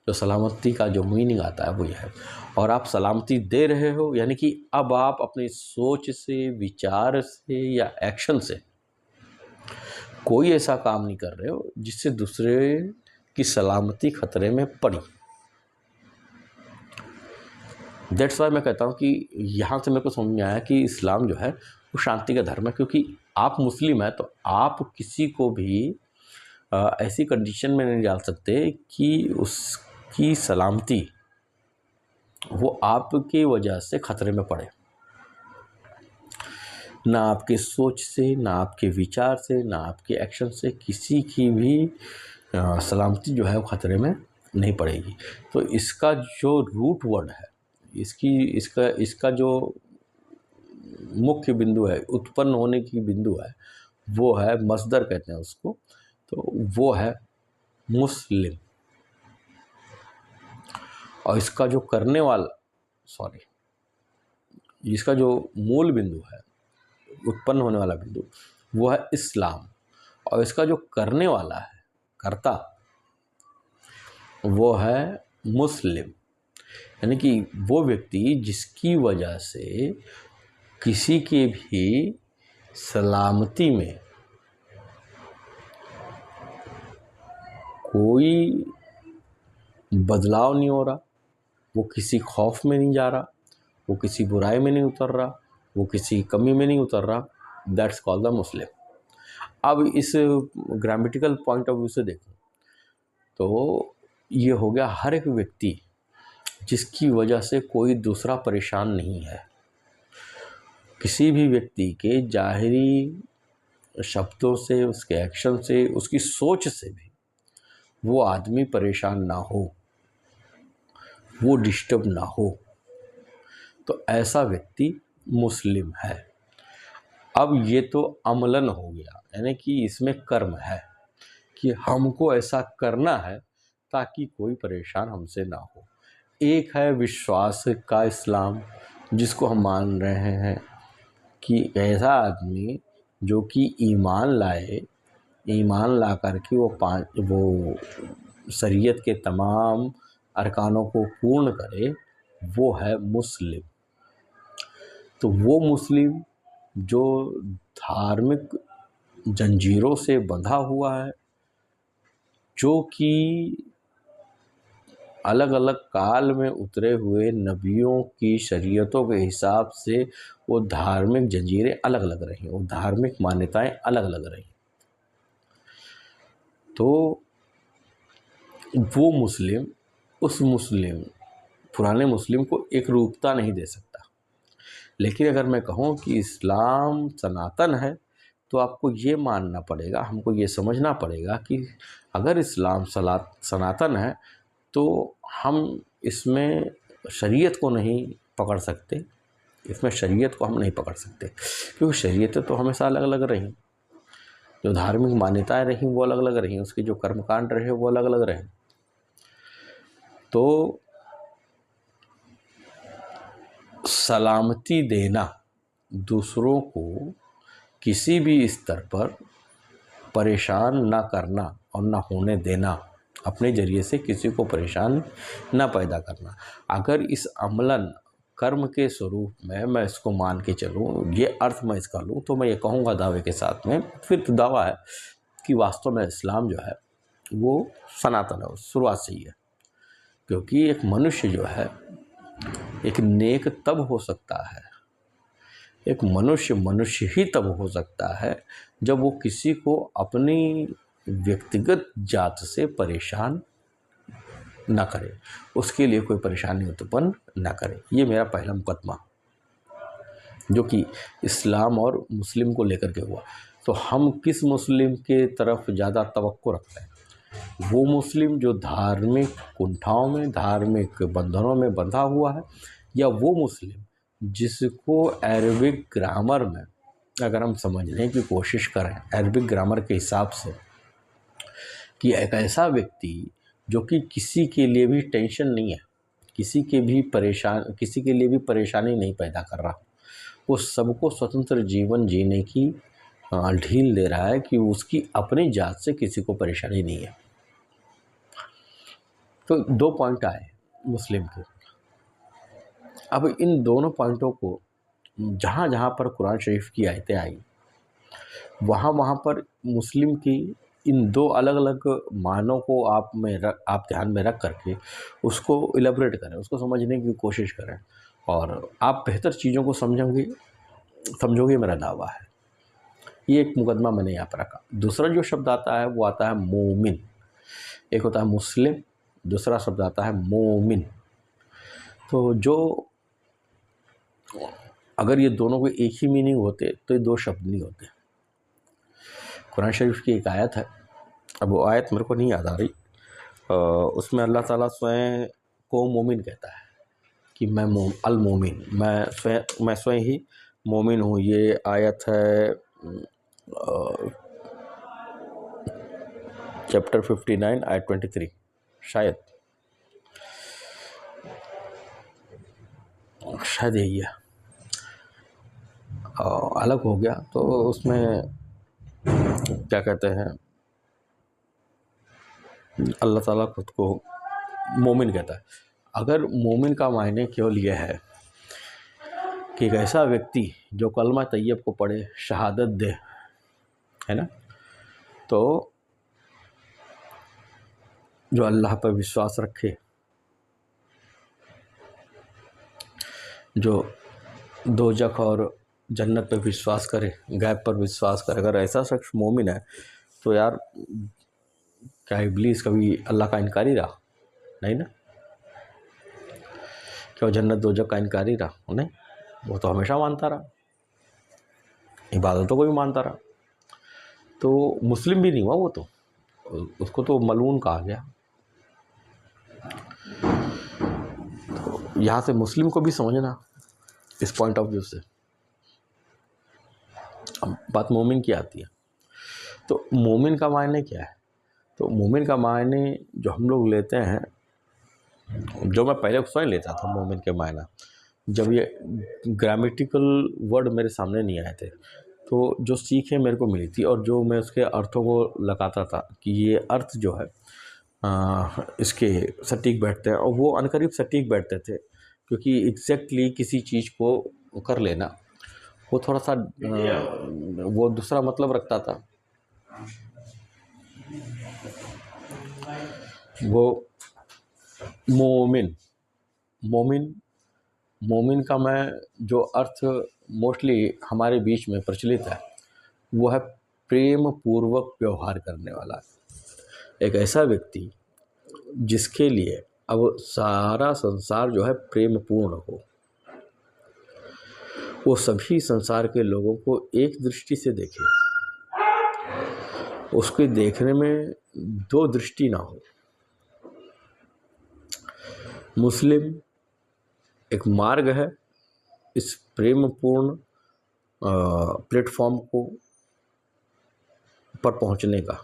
जो सलामती का जो मीनिंग आता है वो यह है। और आप सलामती दे रहे हो, यानी कि अब आप अपनी सोच से, विचार से या एक्शन से कोई ऐसा काम नहीं कर रहे हो जिससे दूसरे की सलामती खतरे में पड़ी। दैट्स वाई मैं कहता हूँ कि यहाँ से मेरे को समझ में आया कि इस्लाम जो है वो शांति का धर्म है, क्योंकि आप मुस्लिम हैं तो आप किसी को भी ऐसी कंडीशन में नहीं डाल सकते कि उसकी सलामती वो आपकी वजह से खतरे में पड़े। ना आपके सोच से, ना आपके विचार से, ना आपके एक्शन से किसी की भी सलामती जो है वो खतरे में नहीं पड़ेगी। तो इसका जो रूट वर्ड है, इसका जो मुख्य बिंदु है, उत्पन्न होने की बिंदु है, वो है मस्दर कहते हैं उसको, तो वो है मुस्लिम। और इसका जो करने वाला इसका जो मूल बिंदु है, उत्पन्न होने वाला बिंदु, वो है इस्लाम। और इसका जो करने वाला है, कर्ता, वो है मुस्लिम। यानी कि वो व्यक्ति जिसकी वजह से किसी के भी सलामती में कोई बदलाव नहीं हो रहा, वो किसी खौफ में नहीं जा रहा, वो किसी बुराई में नहीं उतर रहा, वो किसी कमी में नहीं उतर रहा, दैट्स कॉल्ड द मुस्लिम। अब इस ग्रामेटिकल पॉइंट ऑफ व्यू से देखें तो ये हो गया हर एक व्यक्ति जिसकी वजह से कोई दूसरा परेशान नहीं है। किसी भी व्यक्ति के जाहिरी शब्दों से, उसके एक्शन से, उसकी सोच से भी वो आदमी परेशान ना हो, वो डिस्टर्ब ना हो, तो ऐसा व्यक्ति मुस्लिम है। अब ये तो अमलन हो गया, यानी कि इसमें कर्म है कि हमको ऐसा करना है ताकि कोई परेशान हमसे ना हो। एक है विश्वास का इस्लाम, जिसको हम मान रहे हैं कि ऐसा आदमी जो कि ईमान लाए, ईमान ला करके वो शरीयत के तमाम अरकानों को पूर्ण करे, वो है मुस्लिम। तो वो मुस्लिम जो धार्मिक जंजीरों से बंधा हुआ है, जो कि अलग अलग काल में उतरे हुए नबियों की शरीयतों के हिसाब से वो धार्मिक जंजीरें अलग अलग रही, वो धार्मिक मान्यताएं अलग अलग रही, तो वो मुस्लिम उस मुस्लिम पुराने मुस्लिम को एक रूपता नहीं दे सकता। लेकिन अगर मैं कहूँ कि इस्लाम सनातन है, तो आपको ये मानना पड़ेगा, हमको ये समझना पड़ेगा कि अगर इस्लाम सनातन है तो हम इसमें शरीयत को नहीं पकड़ सकते, इसमें शरीयत को हम नहीं पकड़ सकते, क्योंकि शरीयतें तो हमेशा अलग अलग रहीं, जो धार्मिक मान्यताएं रहीं वो अलग अलग रहीं, उसके जो कर्मकांड रहे वो अलग अलग रहे। तो सलामती देना, दूसरों को किसी भी स्तर पर परेशान ना करना और ना होने देना, अपने जरिए से किसी को परेशान ना पैदा करना, अगर इस अमलन कर्म के स्वरूप में मैं इसको मान के चलूँ, ये अर्थ मैं इसका लूँ, तो मैं ये कहूँगा दावे के साथ में, फिर तो दावा है कि वास्तव में इस्लाम जो है वो सनातन है, शुरुआत से ही है। क्योंकि एक मनुष्य जो है एक नेक तब हो सकता है, एक मनुष्य ही तब हो सकता है जब वो किसी को अपनी व्यक्तिगत जात से परेशान ना करे, उसके लिए कोई परेशानी उत्पन्न ना करे। ये मेरा पहला मुकदमा जो कि इस्लाम और मुस्लिम को लेकर के हुआ। तो हम किस मुस्लिम के तरफ ज़्यादा तवक्को रखते हैं? वो मुस्लिम जो धार्मिक कुंठाओं में, धार्मिक बंधनों में बंधा हुआ है, या वो मुस्लिम जिसको अरबिक ग्रामर में अगर हम समझने की कोशिश करें, अरबिक ग्रामर के हिसाब से, कि एक ऐसा व्यक्ति जो कि किसी के लिए भी टेंशन नहीं है, किसी के लिए भी परेशानी नहीं पैदा कर रहा, वो सबको स्वतंत्र जीवन जीने की ढील दे रहा है कि उसकी अपनी जात से किसी को परेशानी नहीं है। तो 2 पॉइंट आए मुस्लिम के। अब इन दोनों पॉइंटों को जहाँ जहाँ पर कुरान शरीफ की आयतें आई, वहाँ पर मुस्लिम की इन 2 अलग अलग मानों को आप ध्यान में रख करके उसको इलेबोरेट करें, उसको समझने की कोशिश करें, और आप बेहतर चीज़ों को समझोगे, मेरा दावा है। ये एक मुकदमा मैंने यहाँ पर रखा। दूसरा जो शब्द आता है वो आता है मोमिन। एक होता है मुस्लिम, दूसरा शब्द आता है मोमिन। तो जो अगर ये दोनों के एक ही मीनिंग होते तो ये 2 शब्द नहीं होते। कुरान शरीफ की एक आयत है, अब वो आयत मेरे को नहीं याद आ रही, उसमें अल्लाह ताला स्वयं को मोमिन कहता है कि मैं अल मोमिन, मैं स्वयं ही मोमिन हूँ। ये आयत है चैप्टर 59 आयत 23 शायद यही है, अलग हो गया। तो उसमें क्या कहते हैं, अल्लाह ताला खुद को मोमिन कहता है। अगर मोमिन का मायने केवल यह है कि एक ऐसा व्यक्ति जो कलमा तैयब को पढ़े, शहादत दे, है ना, तो जो अल्लाह पर विश्वास रखे, जो दोजख और जन्नत पर विश्वास करे, गैब पर विश्वास करे, अगर ऐसा शख्स मोमिन है तो यार क्या इब्लीस कभी अल्लाह का इनकारी रहा? नहीं ना। क्या जन्नत दोजख का इनकारी रहा? नहीं, वो तो हमेशा मानता रहा, इबादतों को भी मानता रहा। तो मुस्लिम भी नहीं हुआ वो, तो उसको तो मलून कहा गया। तो यहाँ से मुस्लिम को भी समझना इस पॉइंट ऑफ व्यू से। अब बात मोमिन की आती है, तो मोमिन का मायने क्या है? तो मोमिन का मायने जो हम लोग लेते हैं, जो मैं पहले स्वयं लेता था मोमिन के मायना, जब ये ग्रामेटिकल वर्ड मेरे सामने नहीं आए थे, तो जो सीखें मेरे को मिली थी और जो मैं उसके अर्थों को लगाता था कि ये अर्थ जो है इसके सटीक बैठते हैं, और वो अनकरीब सटीक बैठते थे, क्योंकि एग्जैक्टली किसी चीज़ को कर लेना वो थोड़ा सा वो दूसरा मतलब रखता था। वो मोमिन मोमिन का मैं जो अर्थ मोस्टली हमारे बीच में प्रचलित है वो है प्रेम पूर्वक व्यवहार करने वाला, एक ऐसा व्यक्ति जिसके लिए अब सारा संसार जो है प्रेम पूर्ण हो, वो सभी संसार के लोगों को एक दृष्टि से देखे, उसके देखने में 2 दृष्टि ना हो। मुस्लिम एक मार्ग है इस प्रेम पूर्ण प्लेटफॉर्म को पर पहुंचने का,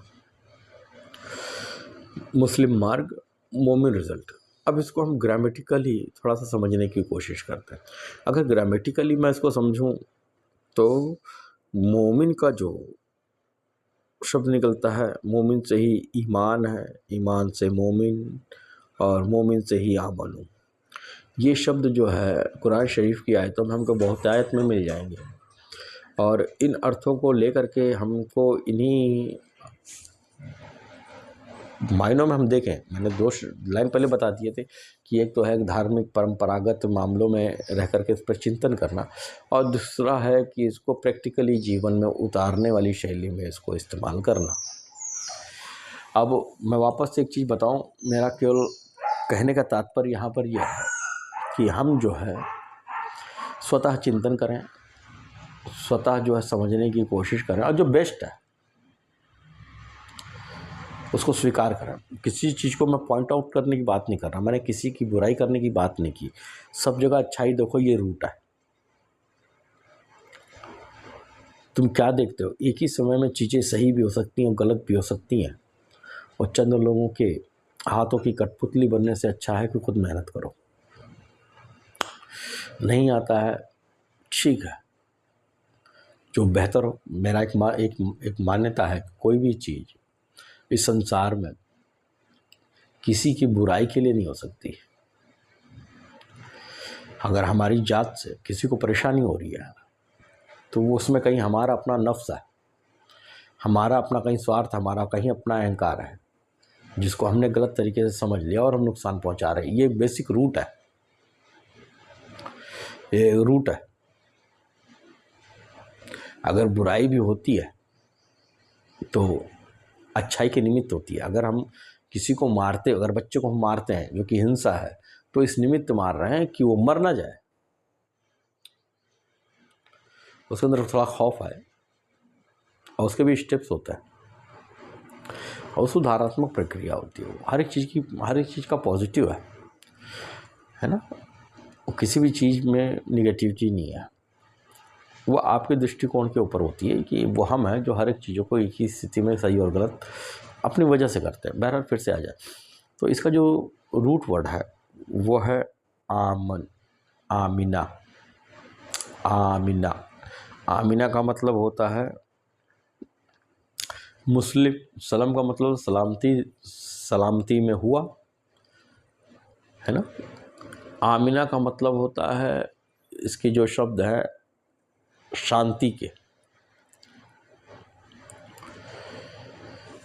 मुस्लिम मार्ग, मोमिन रिजल्ट। अब इसको हम ग्रामेटिकली थोड़ा सा समझने की कोशिश करते हैं। अगर ग्रामेटिकली मैं इसको समझूं तो मोमिन का जो शब्द निकलता है, मोमिन से ही ईमान है, ईमान से मोमिन, और मोमिन से ही आमन। ये शब्द जो है कुरान शरीफ की आयतों में हमको बहुत आयत में मिल जाएंगे, और इन अर्थों को लेकर के हमको इन्हीं मायनों में हम देखें, मैंने 2 लाइन पहले बता दिए थे कि एक तो है धार्मिक परंपरागत मामलों में रह करके इस पर चिंतन करना, और दूसरा है कि इसको प्रैक्टिकली जीवन में उतारने वाली शैली में इसको इस्तेमाल करना। अब मैं वापस से एक चीज़ बताऊं, मेरा केवल कहने का तात्पर्य यहाँ पर यह है कि हम जो है स्वतः चिंतन करें, स्वतः जो है समझने की कोशिश करें, और जो बेस्ट है उसको स्वीकार करें। किसी चीज़ को मैं पॉइंट आउट करने की बात नहीं कर रहा, मैंने किसी की बुराई करने की बात नहीं की। सब जगह अच्छाई देखो, ये रूट है। तुम क्या देखते हो, एक ही समय में चीज़ें सही भी हो सकती हैं और गलत भी हो सकती हैं, और चंद लोगों के हाथों की कठपुतली बनने से अच्छा है कि खुद मेहनत करो। नहीं आता है, ठीक है, जो बेहतर हो। मेरा एक मान्यता है, कोई भी चीज़ इस संसार में किसी की बुराई के लिए नहीं हो सकती। अगर हमारी जात से किसी को परेशानी हो रही है तो वो उसमें कहीं हमारा अपना नफ्स है, हमारा अपना कहीं स्वार्थ, हमारा कहीं अपना अहंकार है, जिसको हमने गलत तरीके से समझ लिया और हम नुकसान पहुंचा रहे हैं। ये बेसिक रूट है, ये रूट है। अगर बुराई भी होती है तो अच्छाई के निमित्त होती है। अगर हम किसी को मारते, अगर बच्चे को हम मारते हैं जो कि हिंसा है, तो इस निमित्त मार रहे हैं कि वो मर ना जाए, उसके अंदर थोड़ा खौफ आए, और उसके भी स्टेप्स होते हैं, और सुधारात्मक प्रक्रिया होती है। हर एक चीज़ का पॉजिटिव है ना। किसी भी चीज़ में निगेटिविटी नहीं है, वो आपके दृष्टिकोण के ऊपर होती है कि वो हम हैं जो हर एक चीज़ों को एक ही स्थिति में सही और गलत अपनी वजह से करते हैं। बहरहाल फिर से आ जाए तो इसका जो रूट वर्ड है वो है आमन, आमिना। आमिना, आमिना का मतलब होता है मुस्लिम। सलम का मतलब सलामती, सलामती में हुआ, है ना। आमिना का मतलब होता है, इसकी जो शब्द है शांति के,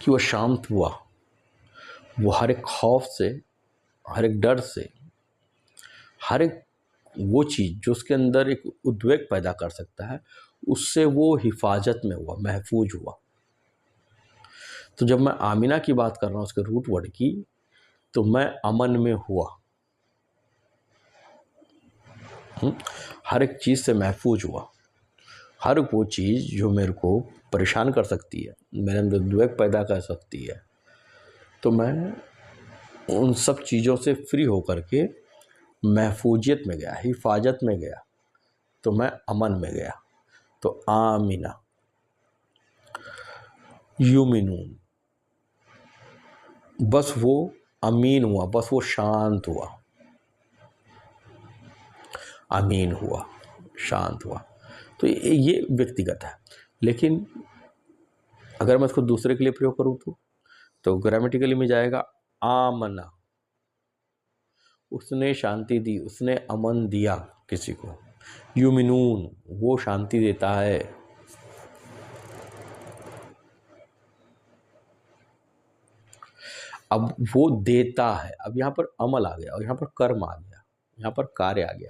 कि वो शांत हुआ। वो हर एक खौफ से, हर एक डर से, हर एक वो चीज़ जो उसके अंदर एक उद्वेग पैदा कर सकता है, उससे वो हिफाजत में हुआ, महफूज हुआ। तो जब मैं आमिना की बात कर रहा हूँ उसके रूट वर्ड की, तो मैं अमन में हुआ, हर एक चीज़ से महफूज हुआ। हर वो चीज़ जो मेरे को परेशान कर सकती है, मेरे अंदर उद्वेग पैदा कर सकती है, तो मैं उन सब चीज़ों से फ्री होकर के महफूजियत में गया, हिफाजत में गया, तो मैं अमन में गया। तो आमिना, यूमिनून, बस वो अमीन हुआ, बस वो शांत हुआ, अमीन हुआ, शांत हुआ। तो ये व्यक्तिगत है। लेकिन अगर मैं इसको दूसरे के लिए प्रयोग करूँ तो ग्रामेटिकली में जाएगा आमना, उसने शांति दी, उसने अमन दिया किसी को। यूमिनून, वो शांति देता है। अब वो देता है, अब यहाँ पर अमल आ गया और यहाँ पर कर्म आ गया, यहाँ पर कार्य आ गया।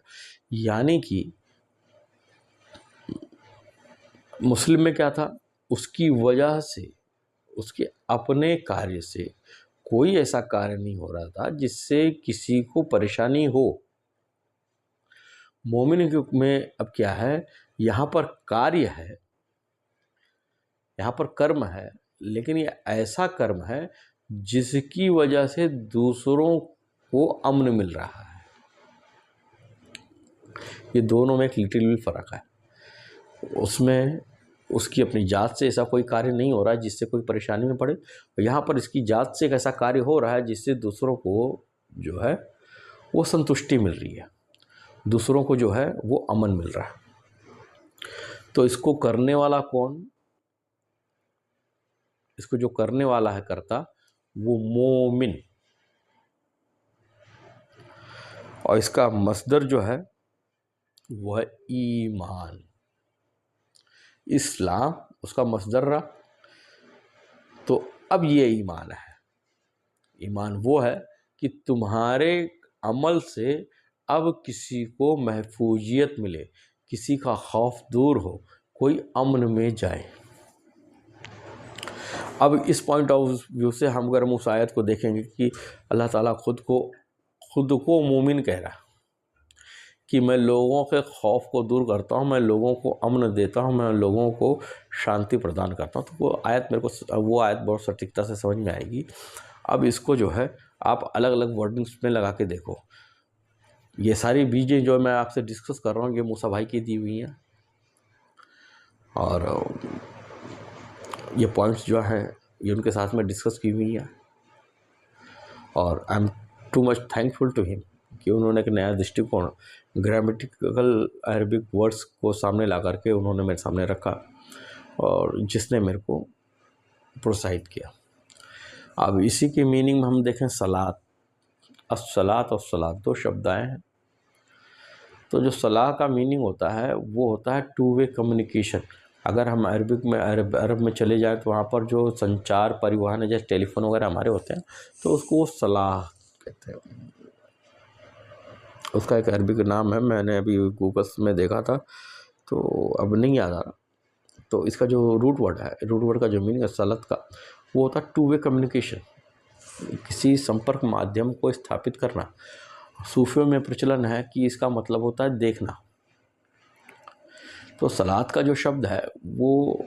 यानी कि मुस्लिम में क्या था, उसकी वजह से, उसके अपने कार्य से कोई ऐसा कार्य नहीं हो रहा था जिससे किसी को परेशानी हो। मोमिन में अब क्या है, यहाँ पर कार्य है, यहाँ पर कर्म है, लेकिन ये ऐसा कर्म है जिसकी वजह से दूसरों को अमन मिल रहा है। ये दोनों में एक लिटिल फर्क है। उसमें उसकी अपनी जात से ऐसा कोई कार्य नहीं हो रहा है जिससे कोई परेशानी में पड़े, और यहाँ पर इसकी जात से एक ऐसा कार्य हो रहा है जिससे दूसरों को जो है वो संतुष्टि मिल रही है, दूसरों को जो है वो अमन मिल रहा है। तो इसको करने वाला कौन, इसको जो करने वाला है कर्ता, वो मोमिन, और इसका मस्दर जो है वो है ईमान। इस्लाम उसका मस्दर रहा, तो अब ये ईमान है। ईमान वो है कि तुम्हारे अमल से अब किसी को महफूजियत मिले, किसी का खौफ दूर हो, कोई अमन में जाए। अब इस पॉइंट ऑफ व्यू से हम अगर उस आयत को देखेंगे कि अल्लाह ताला खुद को मोमिन कह रहा है कि मैं लोगों के खौफ को दूर करता हूँ, मैं लोगों को अमन देता हूँ, मैं लोगों को शांति प्रदान करता हूँ, तो वो आयत बहुत सटीकता से समझ में आएगी। अब इसको जो है आप अलग अलग वर्डिंग्स में लगा के देखो। ये सारी बीजें जो मैं आपसे डिस्कस कर रहा हूँ ये मूसा भाई की दी हुई हैं, और ये पॉइंट्स जो हैं ये उनके साथ में डिस्कस की हुई हैं, और I am too much thankful to him कि उन्होंने एक नया दृष्टिकोण ग्रामेटिकल अरबिक वर्ड्स को सामने ला करके उन्होंने मेरे सामने रखा, और जिसने मेरे को प्रोत्साहित किया। अब इसी की मीनिंग में हम देखें सलात, अस्सलात और सलात दो शब्द आए हैं। तो जो सलाह का मीनिंग होता है वो होता है टू वे कम्युनिकेशन। अगर हम अरब में चले जाएं तो वहाँ पर जो संचार परिवहन है, जैसे टेलीफोन वगैरह हमारे होते हैं, तो उसको सलाह कहते हैं। उसका एक अरबिक नाम है, मैंने अभी गूगल में देखा था तो अब नहीं याद आ रहा। तो इसका जो रूट वर्ड का जो मीनिंग है सलत का, वो होता है टू वे कम्युनिकेशन, किसी संपर्क माध्यम को स्थापित करना। सूफियों में प्रचलन है कि इसका मतलब होता है देखना। तो सलात का जो शब्द है वो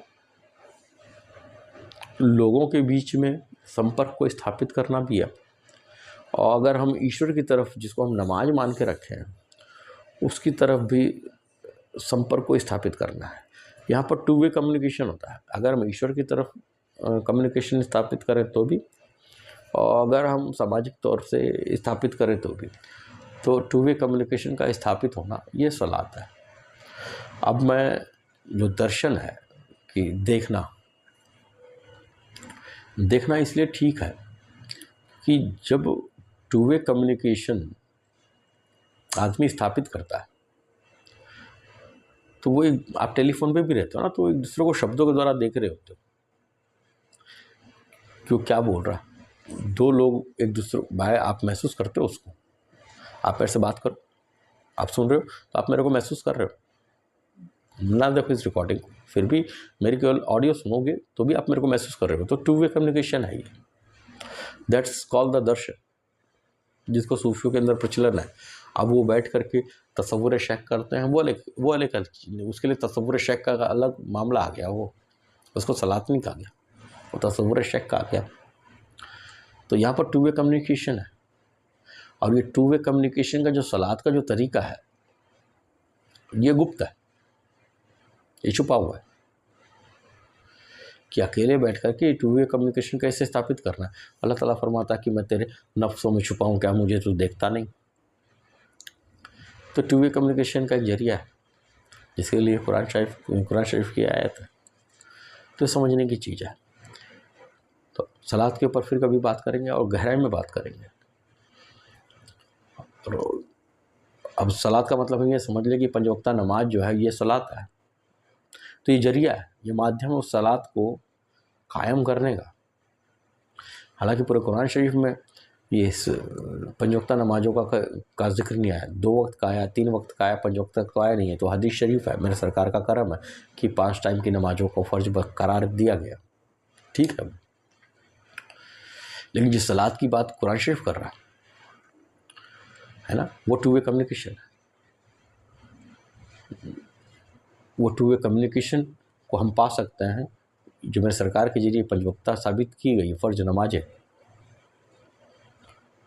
लोगों के बीच में संपर्क को स्थापित करना भी है, और अगर हम ईश्वर की तरफ, जिसको हम नमाज मान के रखे हैं, उसकी तरफ भी संपर्क को स्थापित करना है। यहाँ पर टू वे कम्युनिकेशन होता है। अगर हम ईश्वर की तरफ कम्युनिकेशन स्थापित करें तो भी, और अगर हम सामाजिक तौर से स्थापित करें तो भी, तो टू वे कम्युनिकेशन का स्थापित होना ये सलात है। अब मैं जो दर्शन है कि देखना इसलिए ठीक है कि जब टू वे कम्युनिकेशन आदमी स्थापित करता है तो वो आप टेलीफोन पे भी रहते हो ना, तो एक दूसरे को शब्दों के द्वारा देख रहे होते हो क्यों क्या बोल रहा है। दो लोग एक दूसरे भाई आप महसूस करते हो उसको, आप मेरे से बात करो, आप सुन रहे हो तो आप मेरे को महसूस कर रहे हो ना, देखो इस रिकॉर्डिंग को, फिर भी मेरी केवल ऑडियो सुनोगे तो भी आप मेरे को महसूस कर रहे हो। तो टू वे कम्युनिकेशन है ये, दैट्स कॉल्ड द दर्शन, जिसको सूफियों के अंदर प्रचलन है। अब वो बैठ करके तसव्वुर शेख करते हैं, वो अलग उसके लिए तसव्वुर शेख का अलग मामला आ गया, वो उसको सलात नहीं कहा गया, वो तसव्वुर शेख का आ गया। तो यहाँ पर टू वे कम्युनिकेशन है, और ये टू वे कम्युनिकेशन का जो सलात का जो तरीका है ये गुप्त है, ये छुपा हुआ है कि अकेले बैठ कर के टू वे कम्युनिकेशन कैसे स्थापित करना है। अल्लाह ताला फरमाता है कि मैं तेरे नफ्सों में छुपा हूँ, क्या मुझे तू देखता नहीं। तो टू वे कम्युनिकेशन का एक जरिया है, जिसके लिए कुरान शरीफ की आयत है, तो समझने की चीज़ है। तो सलात के ऊपर फिर कभी बात करेंगे और गहराई में बात करेंगे। और अब सलात का मतलब ये समझ ले कि पंज वक्ता नमाज जो है ये सलात है, तो ये जरिया है, ये माध्यम है उस सलात को कायम करने का। हालांकि पूरे कुरान शरीफ में ये इस पंज वक्ता नमाजों का जिक्र नहीं आया, 2 वक्त का आया, 3 वक्त का आया, 5 वक्त का तो आया नहीं है। तो हदीस शरीफ है, मेरे सरकार का करम है कि 5 टाइम की नमाजों को फ़र्ज करार दिया गया, ठीक है। लेकिन जिस सलात की बात कुरान शरीफ कर रहा है ना, वो टू वे कम्युनिकेशन है। वो टू वे कम्युनिकेशन को हम पा सकते हैं जो मेरे सरकार के जरिए पंज वक्ता साबित की गई फ़र्ज नमाजें,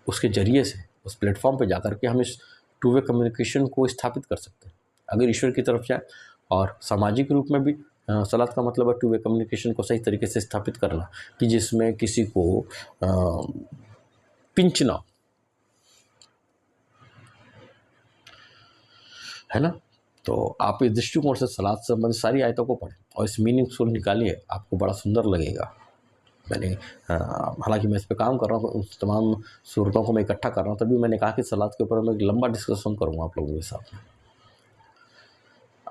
उसके ज़रिए से उस प्लेटफॉर्म पे जाकर के हम इस टू वे कम्युनिकेशन को स्थापित कर सकते हैं अगर ईश्वर की तरफ जाए। और सामाजिक रूप में भी सलात का मतलब है टू वे कम्युनिकेशन को सही तरीके से स्थापित करना, कि जिसमें किसी को पिंच ना, है ना। तो आप इस दृष्टिकोण से सलात से संबंधित सारी आयतों को पढ़ें और इस मीनिंग को निकालिए, आपको बड़ा सुंदर लगेगा। मैंने हालांकि मैं इस पर काम कर रहा हूँ, उस तमाम सूरतों को मैं इकट्ठा कर रहा हूँ, तभी मैंने कहा कि सलात के ऊपर मैं एक लंबा डिस्कशन करूँगा आप लोगों के साथ में,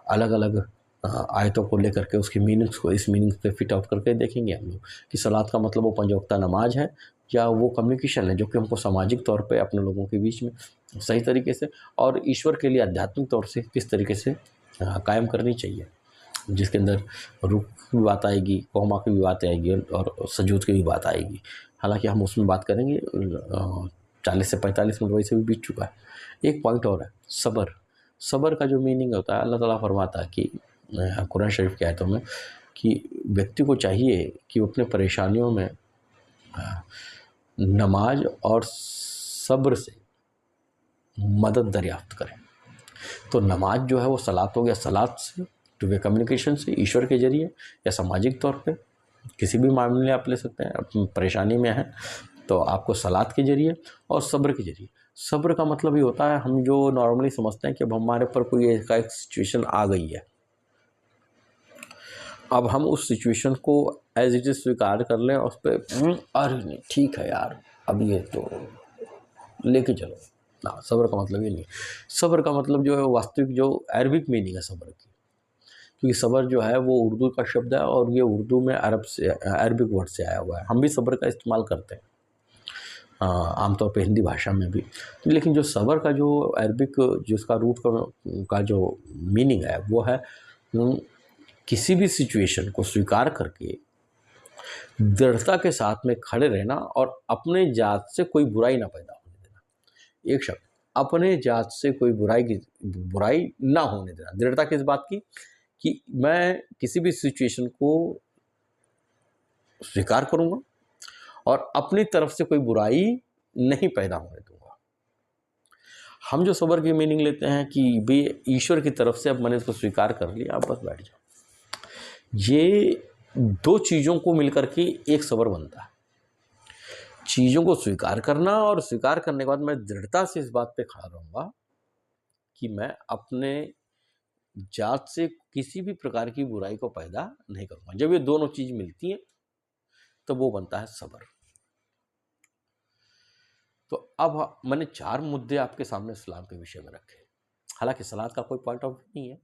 अलग अलग आयतों को लेकर के उसकी मीनिंग्स को इस मीनिंग्स पे फिट आउट करके देखेंगे हम लोग कि सलात का मतलब वो पंज वक्ता नमाज है, क्या वो कम्युनिकेशन है जो कि हमको सामाजिक तौर पे अपने लोगों के बीच में सही तरीके से और ईश्वर के लिए आध्यात्मिक तौर से किस तरीके से कायम करनी चाहिए, जिसके अंदर रूह की भी बात आएगी, कोहमा की भी बात आएगी और सजूद की भी बात आएगी। हालांकि हम उसमें बात करेंगे, 40 से 45 मिनट वैसे भी बीत चुका है। एक पॉइंट और है, सब्र। सब्र का जो मीनिंग होता है, अल्लाह ताला फरमाता है कि कुरान शरीफ की आयतों में कि व्यक्ति को चाहिए कि वो अपने परेशानियों में नमाज और सब्र से मदद दरियाफ्त करें। तो नमाज जो है वो सलात हो गया, सलात से टू वे कम्युनिकेशन से ईश्वर के जरिए या सामाजिक तौर पे किसी भी मामले आप ले सकते हैं। अपनी परेशानी में है तो आपको सलात के जरिए और सब्र के जरिए। सब्र का मतलब ये होता है, हम जो नॉर्मली समझते हैं कि अब हमारे ऊपर कोई एक सिचुएशन आ गई है, अब हम उस सिचुएशन को एज इट इज़ स्वीकार कर लें और उस पर अरे नहीं ठीक है यार अब ये तो लेके चलो ना। सब्र का मतलब ये नहीं। सब्र का मतलब जो है वास्तविक जो अरबिक मीनिंग है सब्र की, क्योंकि सब्र जो है वो उर्दू का शब्द है और ये उर्दू में अरबिक वर्ड से आया हुआ है। हम भी सब्र का इस्तेमाल करते हैं आमतौर पे हिंदी भाषा में भी। लेकिन जो सब्र का जो अरबिक जिसका रूट का जो मीनिंग है वो है किसी भी सिचुएशन को स्वीकार करके दृढ़ता के साथ में खड़े रहना और अपने जात से कोई बुराई ना पैदा होने देना। एक शब्द, अपने जात से कोई बुराई ना होने देना। दृढ़ता किस बात की कि मैं किसी भी सिचुएशन को स्वीकार करूंगा और अपनी तरफ से कोई बुराई नहीं पैदा होने दूंगा। हम जो सब्र की मीनिंग लेते हैं कि भी ईश्वर की तरफ से अब मैंने इसको स्वीकार कर लिया, अब बस बैठ जाओ। ये दो चीज़ों को मिलकर के एक सब्र बनता है। चीज़ों को स्वीकार करना और स्वीकार करने के बाद मैं दृढ़ता से इस बात पे खड़ा रहूँगा कि मैं अपने जात से किसी भी प्रकार की बुराई को पैदा नहीं करूँगा। जब ये दोनों चीज़ मिलती हैं तो वो बनता है सब्र। तो अब मैंने 4 मुद्दे आपके सामने इस्लाम के विषय में रखे। हालांकि सलाद का कोई पॉइंट ऑफ व्यू नहीं है,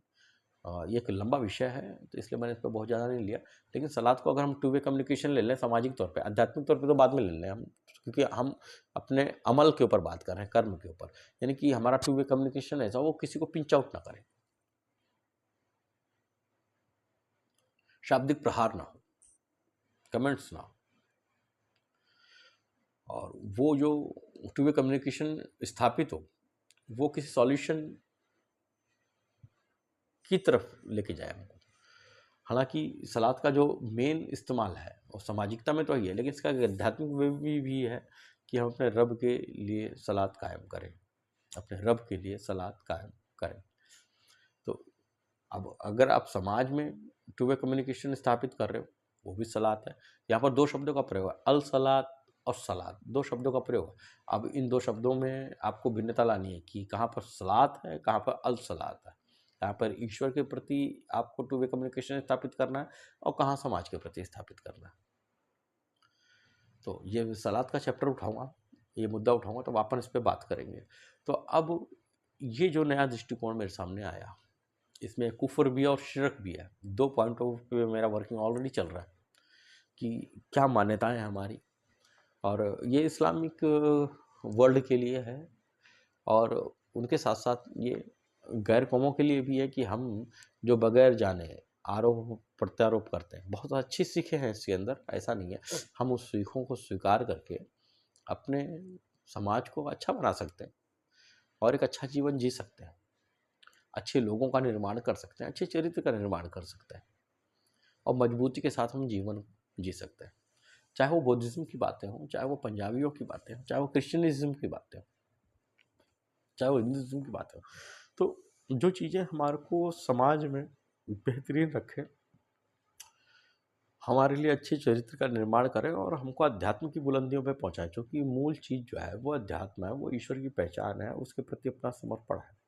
ये एक लंबा विषय है तो इसलिए मैंने इस पर बहुत ज़्यादा नहीं लिया। लेकिन सलाद को अगर हम टू वे कम्युनिकेशन ले लें सामाजिक तौर पे, आध्यात्मिक तौर पे तो बाद में ले लें हम, क्योंकि हम अपने अमल के ऊपर बात कर रहे हैं, कर्म के ऊपर। यानी कि हमारा टू वे कम्युनिकेशन ऐसा वो किसी को पिंच आउट ना करे, शाब्दिक प्रहार ना हो, कमेंट्स ना हो, और वो जो टू वे कम्युनिकेशन स्थापित हो वो किसी सॉल्यूशन की तरफ लेके जाए हमको। हालांकि सलाद का जो मेन इस्तेमाल है और सामाजिकता में तो ही है, लेकिन इसका आध्यात्मिक वे भी है कि हम अपने रब के लिए सलाद कायम करें, अपने रब के लिए सलाद कायम करें। तो अब अगर आप समाज में टू वे कम्युनिकेशन स्थापित कर रहे हो वो भी सलाद है। यहाँ पर 2 शब्दों का प्रयोग है, अल सलाद और सलाद, 2 शब्दों का प्रयोग है। अब इन 2 शब्दों में आपको भिन्नता लानी है कि कहाँ पर सलाद है, कहाँ पर अल सलाद है। यहाँ पर ईश्वर के प्रति आपको टू वे कम्युनिकेशन स्थापित करना है और कहाँ समाज के प्रति स्थापित करना है। तो ये सलाद का चैप्टर उठाऊंगा, ये मुद्दा उठाऊंगा तो वापस इस पर बात करेंगे। तो अब ये जो नया दृष्टिकोण मेरे सामने आया इसमें कुफर भी और शिरक भी है। 2 पॉइंट ऑफ व्यू पे मेरा वर्किंग ऑलरेडी चल रहा है कि क्या मान्यताएं हैं हमारी, और ये इस्लामिक वर्ल्ड के लिए है और उनके साथ साथ ये गैर कौमों के लिए भी है कि हम जो बगैर जाने आरोप प्रत्यारोप करते हैं, बहुत अच्छी सीखें हैं इसके अंदर, ऐसा नहीं है। हम उस सीखों को स्वीकार करके अपने समाज को अच्छा बना सकते हैं और एक अच्छा जीवन जी सकते हैं, अच्छे लोगों का निर्माण कर सकते हैं, अच्छे चरित्र का निर्माण कर सकते हैं और मजबूती के साथ हम जीवन जी सकते हैं। चाहे वो बुद्धिज्म की बातें हों, चाहे वो पंजाबियों की बातें हों, चाहे वो क्रिश्चियनिज्म की बातें हों, चाहे वो हिंदुइज्म की बातें हों। तो जो चीज़ें हमारे को समाज में बेहतरीन रखें, हमारे लिए अच्छे चरित्र का निर्माण करें और हमको अध्यात्म की बुलंदियों पे पहुंचाएं, क्योंकि मूल चीज़ जो है वो अध्यात्म है, वो ईश्वर की पहचान है, उसके प्रति अपना समर्पण है।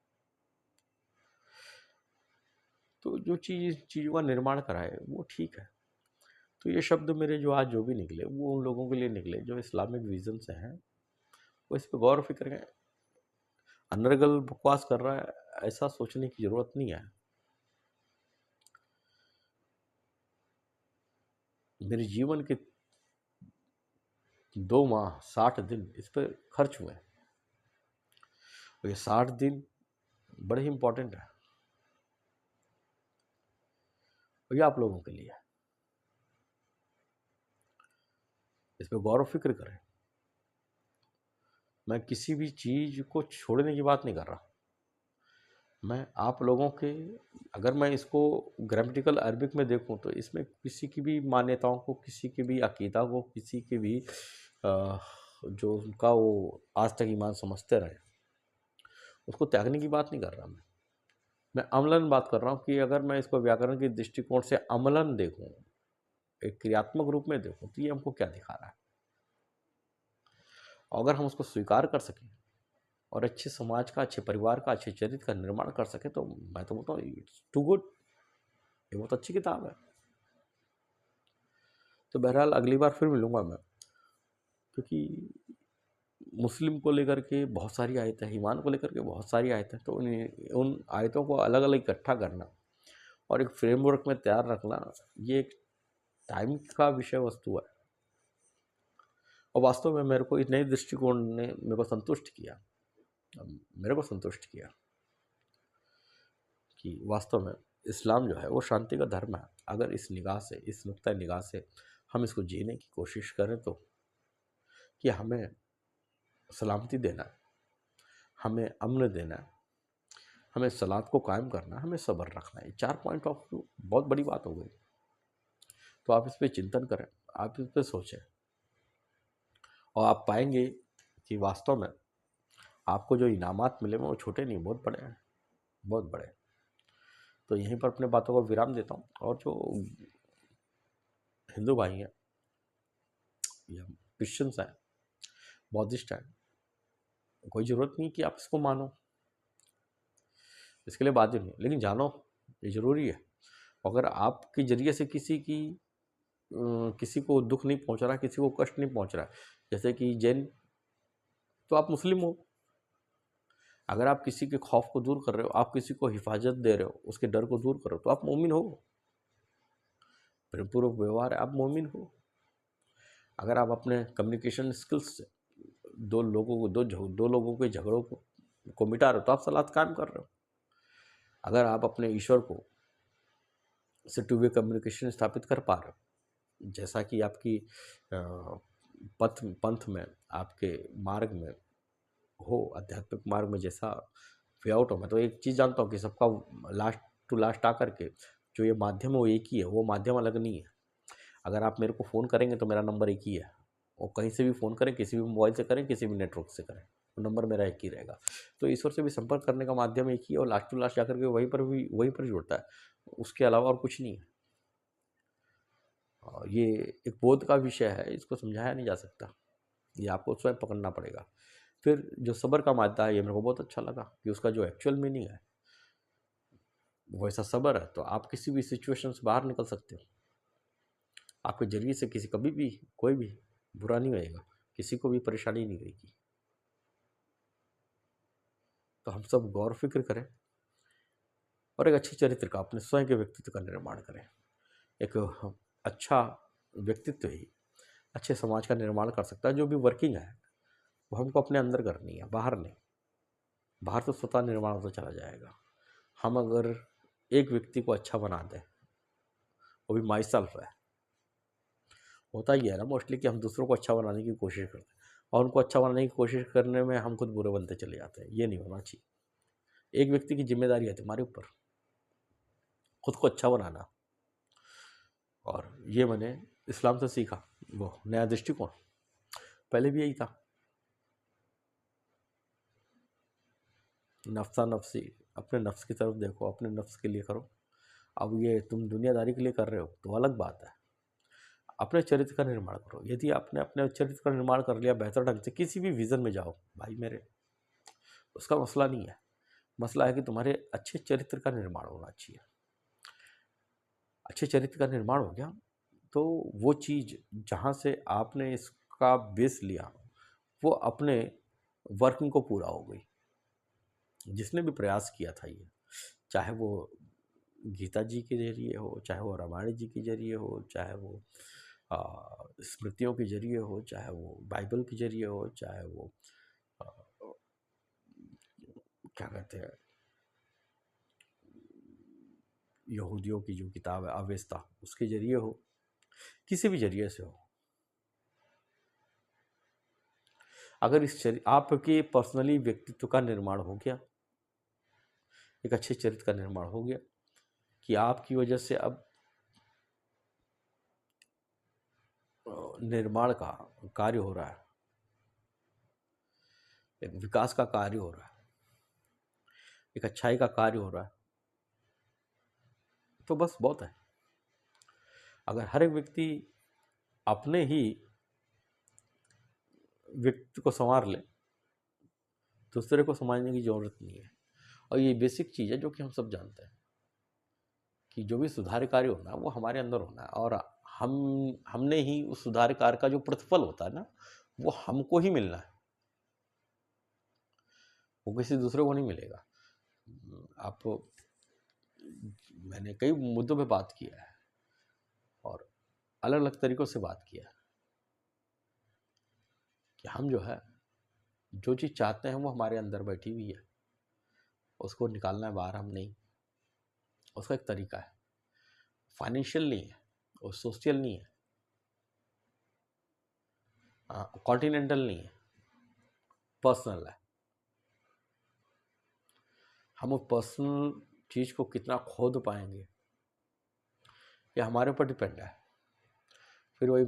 तो जो चीज़ों का निर्माण कराए वो ठीक है। तो ये शब्द मेरे जो आज जो भी निकले वो उन लोगों के लिए निकले जो इस्लामिक विजन से हैं, वो इस पर गौर फिक्र करें। अनर्गल बकवास कर रहा है ऐसा सोचने की ज़रूरत नहीं है। मेरे जीवन के 2 माह 60 दिन इस पर खर्च हुए। और ये 60 दिन बड़े ही इम्पोर्टेंट है, और ये आप लोगों के लिए है। इस पर गौर व फिक्र करें। मैं किसी भी चीज़ को छोड़ने की बात नहीं कर रहा। मैं आप लोगों के, अगर मैं इसको ग्रामेटिकल अरबिक में देखूं तो इसमें किसी की भी मान्यताओं को, किसी की भी अकीदा को, किसी की भी जो उनका वो आज तक ईमान समझते रहे, उसको त्यागने की बात नहीं कर रहा। मैं अमलन बात कर रहा हूँ कि अगर मैं इसको व्याकरण के दृष्टिकोण से अमलन देखूं, एक क्रियात्मक रूप में देखूं, तो ये हमको क्या दिखा रहा है। अगर हम उसको स्वीकार कर सकें और अच्छे समाज का, अच्छे परिवार का, अच्छे चरित्र का निर्माण कर सके, तो मैं तो बोलता हूँ इट्स टू गुड, ये बहुत अच्छी किताब है। तो बहरहाल अगली बार फिर मिलूंगा मैं, क्योंकि मुस्लिम को लेकर के बहुत सारी आयतें हैं, ईमान को लेकर के बहुत सारी आयतें हैं, तो उन आयतों को अलग अलग इकट्ठा करना और एक फ्रेमवर्क में तैयार रखना, ये एक टाइम का विषय वस्तु है। और वास्तव में मेरे को इस नए दृष्टिकोण ने मेरे को संतुष्ट किया, कि वास्तव में इस्लाम जो है वो शांति का धर्म है। अगर इस निगाह से, इस नुक्ता निगाह से हम इसको जीने की कोशिश करें, तो कि हमें सलामती देना है, हमें अमन देना है, हमें सलात को कायम करना है, हमें सब्र रखना है। 4 पॉइंट ऑफ व्यू बहुत बड़ी बात हो गई। तो आप इस पर चिंतन करें, आप इस पर सोचें, और आप पाएंगे कि वास्तव में आपको जो इनामात मिले वो छोटे नहीं, बहुत बड़े हैं, बहुत बड़े। तो यहीं पर अपने बातों को विराम देता हूँ। और जो हिंदू भाई हैं या क्रिश्चियंस हैं, बौद्धिस्ट हैं, कोई ज़रूरत नहीं कि आप इसको मानो, इसके लिए बाध्य नहीं, लेकिन जानो ये ज़रूरी है। अगर आपके जरिए से किसी को दुख नहीं पहुंच रहा, किसी को कष्ट नहीं पहुंच रहा, जैसे कि जैन, तो आप मुस्लिम हो। अगर आप किसी के खौफ को दूर कर रहे हो, आप किसी को हिफाजत दे रहे हो, उसके डर को दूर कर रहे हो, तो आप मोमिन हो। प्रेमपूर्वक व्यवहार है, आप मोमिन हो। अगर आप अपने कम्युनिकेशन स्किल्स से दो लोगों के झगड़ों को मिटा रहे हो, तो आप सलात कायम कर रहे हो। अगर आप अपने ईश्वर को से टू वे कम्युनिकेशन स्थापित कर पा रहे हो, जैसा कि आपकी पंथ में, आपके मार्ग में हो, आध्यात्मिक मार्ग में जैसा वे आउट हो। मैं तो एक चीज़ जानता हूँ कि सबका लास्ट टू लास्ट आकर के जो ये माध्यम है वो एक ही है, वो माध्यम अलग नहीं है। अगर आप मेरे को फ़ोन करेंगे तो मेरा नंबर एक ही है, और कहीं से भी फ़ोन करें, किसी भी मोबाइल से करें, किसी भी नेटवर्क से करें, वो नंबर मेरा एक ही रहेगा। तो ईश्वर से भी संपर्क करने का माध्यम एक ही है, और लास्ट टू लास्ट जाकर के वहीं पर जुड़ता है, उसके अलावा और कुछ नहीं है। और ये एक बोध का विषय है, इसको समझाया नहीं जा सकता, ये आपको स्वयं पकड़ना पड़ेगा। फिर जो सब्र का मादा है, ये मेरे को बहुत अच्छा लगा कि उसका जो एक्चुअल मीनिंग है वो ऐसा सब्र है, तो आप किसी भी सिचुएशन से बाहर निकल सकते हो। आपके जरिए से किसी कभी भी कोई भी बुरा नहीं होएगा, किसी को भी परेशानी नहीं होगी। तो हम सब गौर फिक्र करें और एक अच्छे चरित्र का, अपने स्वयं के व्यक्तित्व का निर्माण करें। एक अच्छा व्यक्तित्व ही अच्छे समाज का निर्माण कर सकता है। जो भी वर्किंग है वो हमको अपने अंदर करनी है, बाहर नहीं। बाहर तो स्वतः निर्माण होता चला जाएगा। हम अगर एक व्यक्ति को अच्छा बना दें, वो भी माई सेल्फ है, होता ही है ना मोस्टली कि हम दूसरों को अच्छा बनाने की कोशिश करते हैं, और उनको अच्छा बनाने की कोशिश करने में हम खुद बुरे बनते चले जाते हैं। ये नहीं होना चाहिए। एक व्यक्ति की जिम्मेदारी है तुम्हारे ऊपर खुद को अच्छा बनाना, और ये मैंने इस्लाम से सीखा, वो नया दृष्टिकोण। पहले भी यही था, नफ्सा नफ्सी, अपने नफ्स की तरफ देखो, अपने नफ्स के लिए करो। अब ये तुम दुनियादारी के लिए कर रहे हो तो अलग बात है। अपने चरित्र का निर्माण करो। यदि आपने अपने चरित्र का निर्माण कर लिया बेहतर ढंग से, किसी भी विज़न में जाओ भाई मेरे, उसका मसला नहीं है। मसला है कि तुम्हारे अच्छे चरित्र का निर्माण होना चाहिए। अच्छे चरित्र का निर्माण हो गया तो वो चीज़ जहाँ से आपने इसका बेस लिया, वो अपने वर्किंग को पूरा हो गई। जिसने भी प्रयास किया था ये, चाहे वो गीता जी के जरिए हो, चाहे वो रामायण जी के जरिए हो, चाहे वो स्मृतियों के जरिए हो, चाहे वो बाइबल के जरिए हो, चाहे वो अ, क्या कहते हैं, यहूदियों की जो किताब है अवेस्ता, उसके जरिए हो, किसी भी जरिए से हो, अगर इस आपके पर्सनली व्यक्तित्व का निर्माण हो गया, एक अच्छे चरित्र का निर्माण हो गया कि आपकी वजह से अब निर्माण का कार्य हो रहा है, एक विकास का कार्य हो रहा है, एक अच्छाई का कार्य हो रहा है, तो बस बहुत है। अगर हर एक व्यक्ति अपने ही व्यक्ति को संवार ले, दूसरे को समझने की जरूरत नहीं है। और ये बेसिक चीज़ है जो कि हम सब जानते हैं कि जो भी सुधार कार्य होना है वो हमारे अंदर होना है, और हमने ही उस सुधार कार्य का जो प्रतिफल होता है ना, वो हमको ही मिलना है, वो किसी दूसरे को नहीं मिलेगा। आप मैंने कई मुद्दों पे बात किया है और अलग अलग तरीक़ों से बात किया है कि हम जो है, जो चीज़ चाहते हैं वो हमारे अंदर बैठी हुई है, उसको निकालना है बाहर हम नहीं। उसका एक तरीका है, फाइनेंशियल नहीं है और सोशल नहीं है, कॉन्टिनेंटल नहीं है, पर्सनल है। हम उस पर्सनल चीज़ को कितना खोद पाएंगे ये हमारे ऊपर डिपेंड है। फिर वही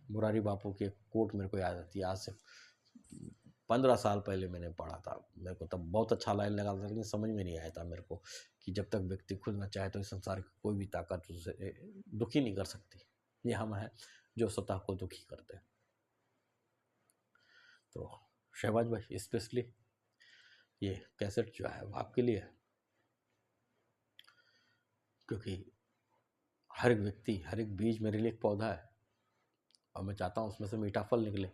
मुरारी बापू के कोट मेरे को याद आती है। आज से 15 साल पहले मैंने पढ़ा था, मेरे को तब बहुत अच्छा लाइन लगा था, लेकिन समझ में नहीं आया था मेरे को कि जब तक व्यक्ति खुद ना चाहे तो इस संसार की कोई भी ताकत उसे दुखी नहीं कर सकती। ये हम हैं जो स्वतः को दुखी करते हैं। तो शहबाज भाई, स्पेशली ये कैसेट जो है वो आपके लिए है, क्योंकि हर एक व्यक्ति, हर एक बीज मेरे लिए एक पौधा है और मैं चाहता हूँ उसमें से मीठा फल निकले।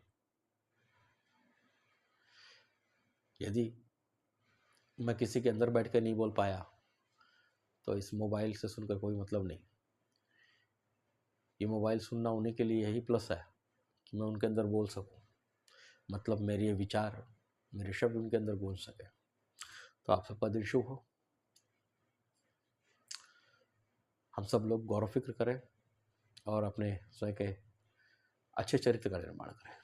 यदि मैं किसी के अंदर बैठ कर नहीं बोल पाया तो इस मोबाइल से सुनकर कोई मतलब नहीं। ये मोबाइल सुनना उन्हीं के लिए यही प्लस है कि मैं उनके अंदर बोल सकूं, मतलब मेरे ये विचार, मेरे शब्द उनके अंदर बोल सके। तो आप सबका दिल शुभ हो, हम सब लोग गौरव फिक्र करें और अपने स्वयं के अच्छे चरित्र का निर्माण करें।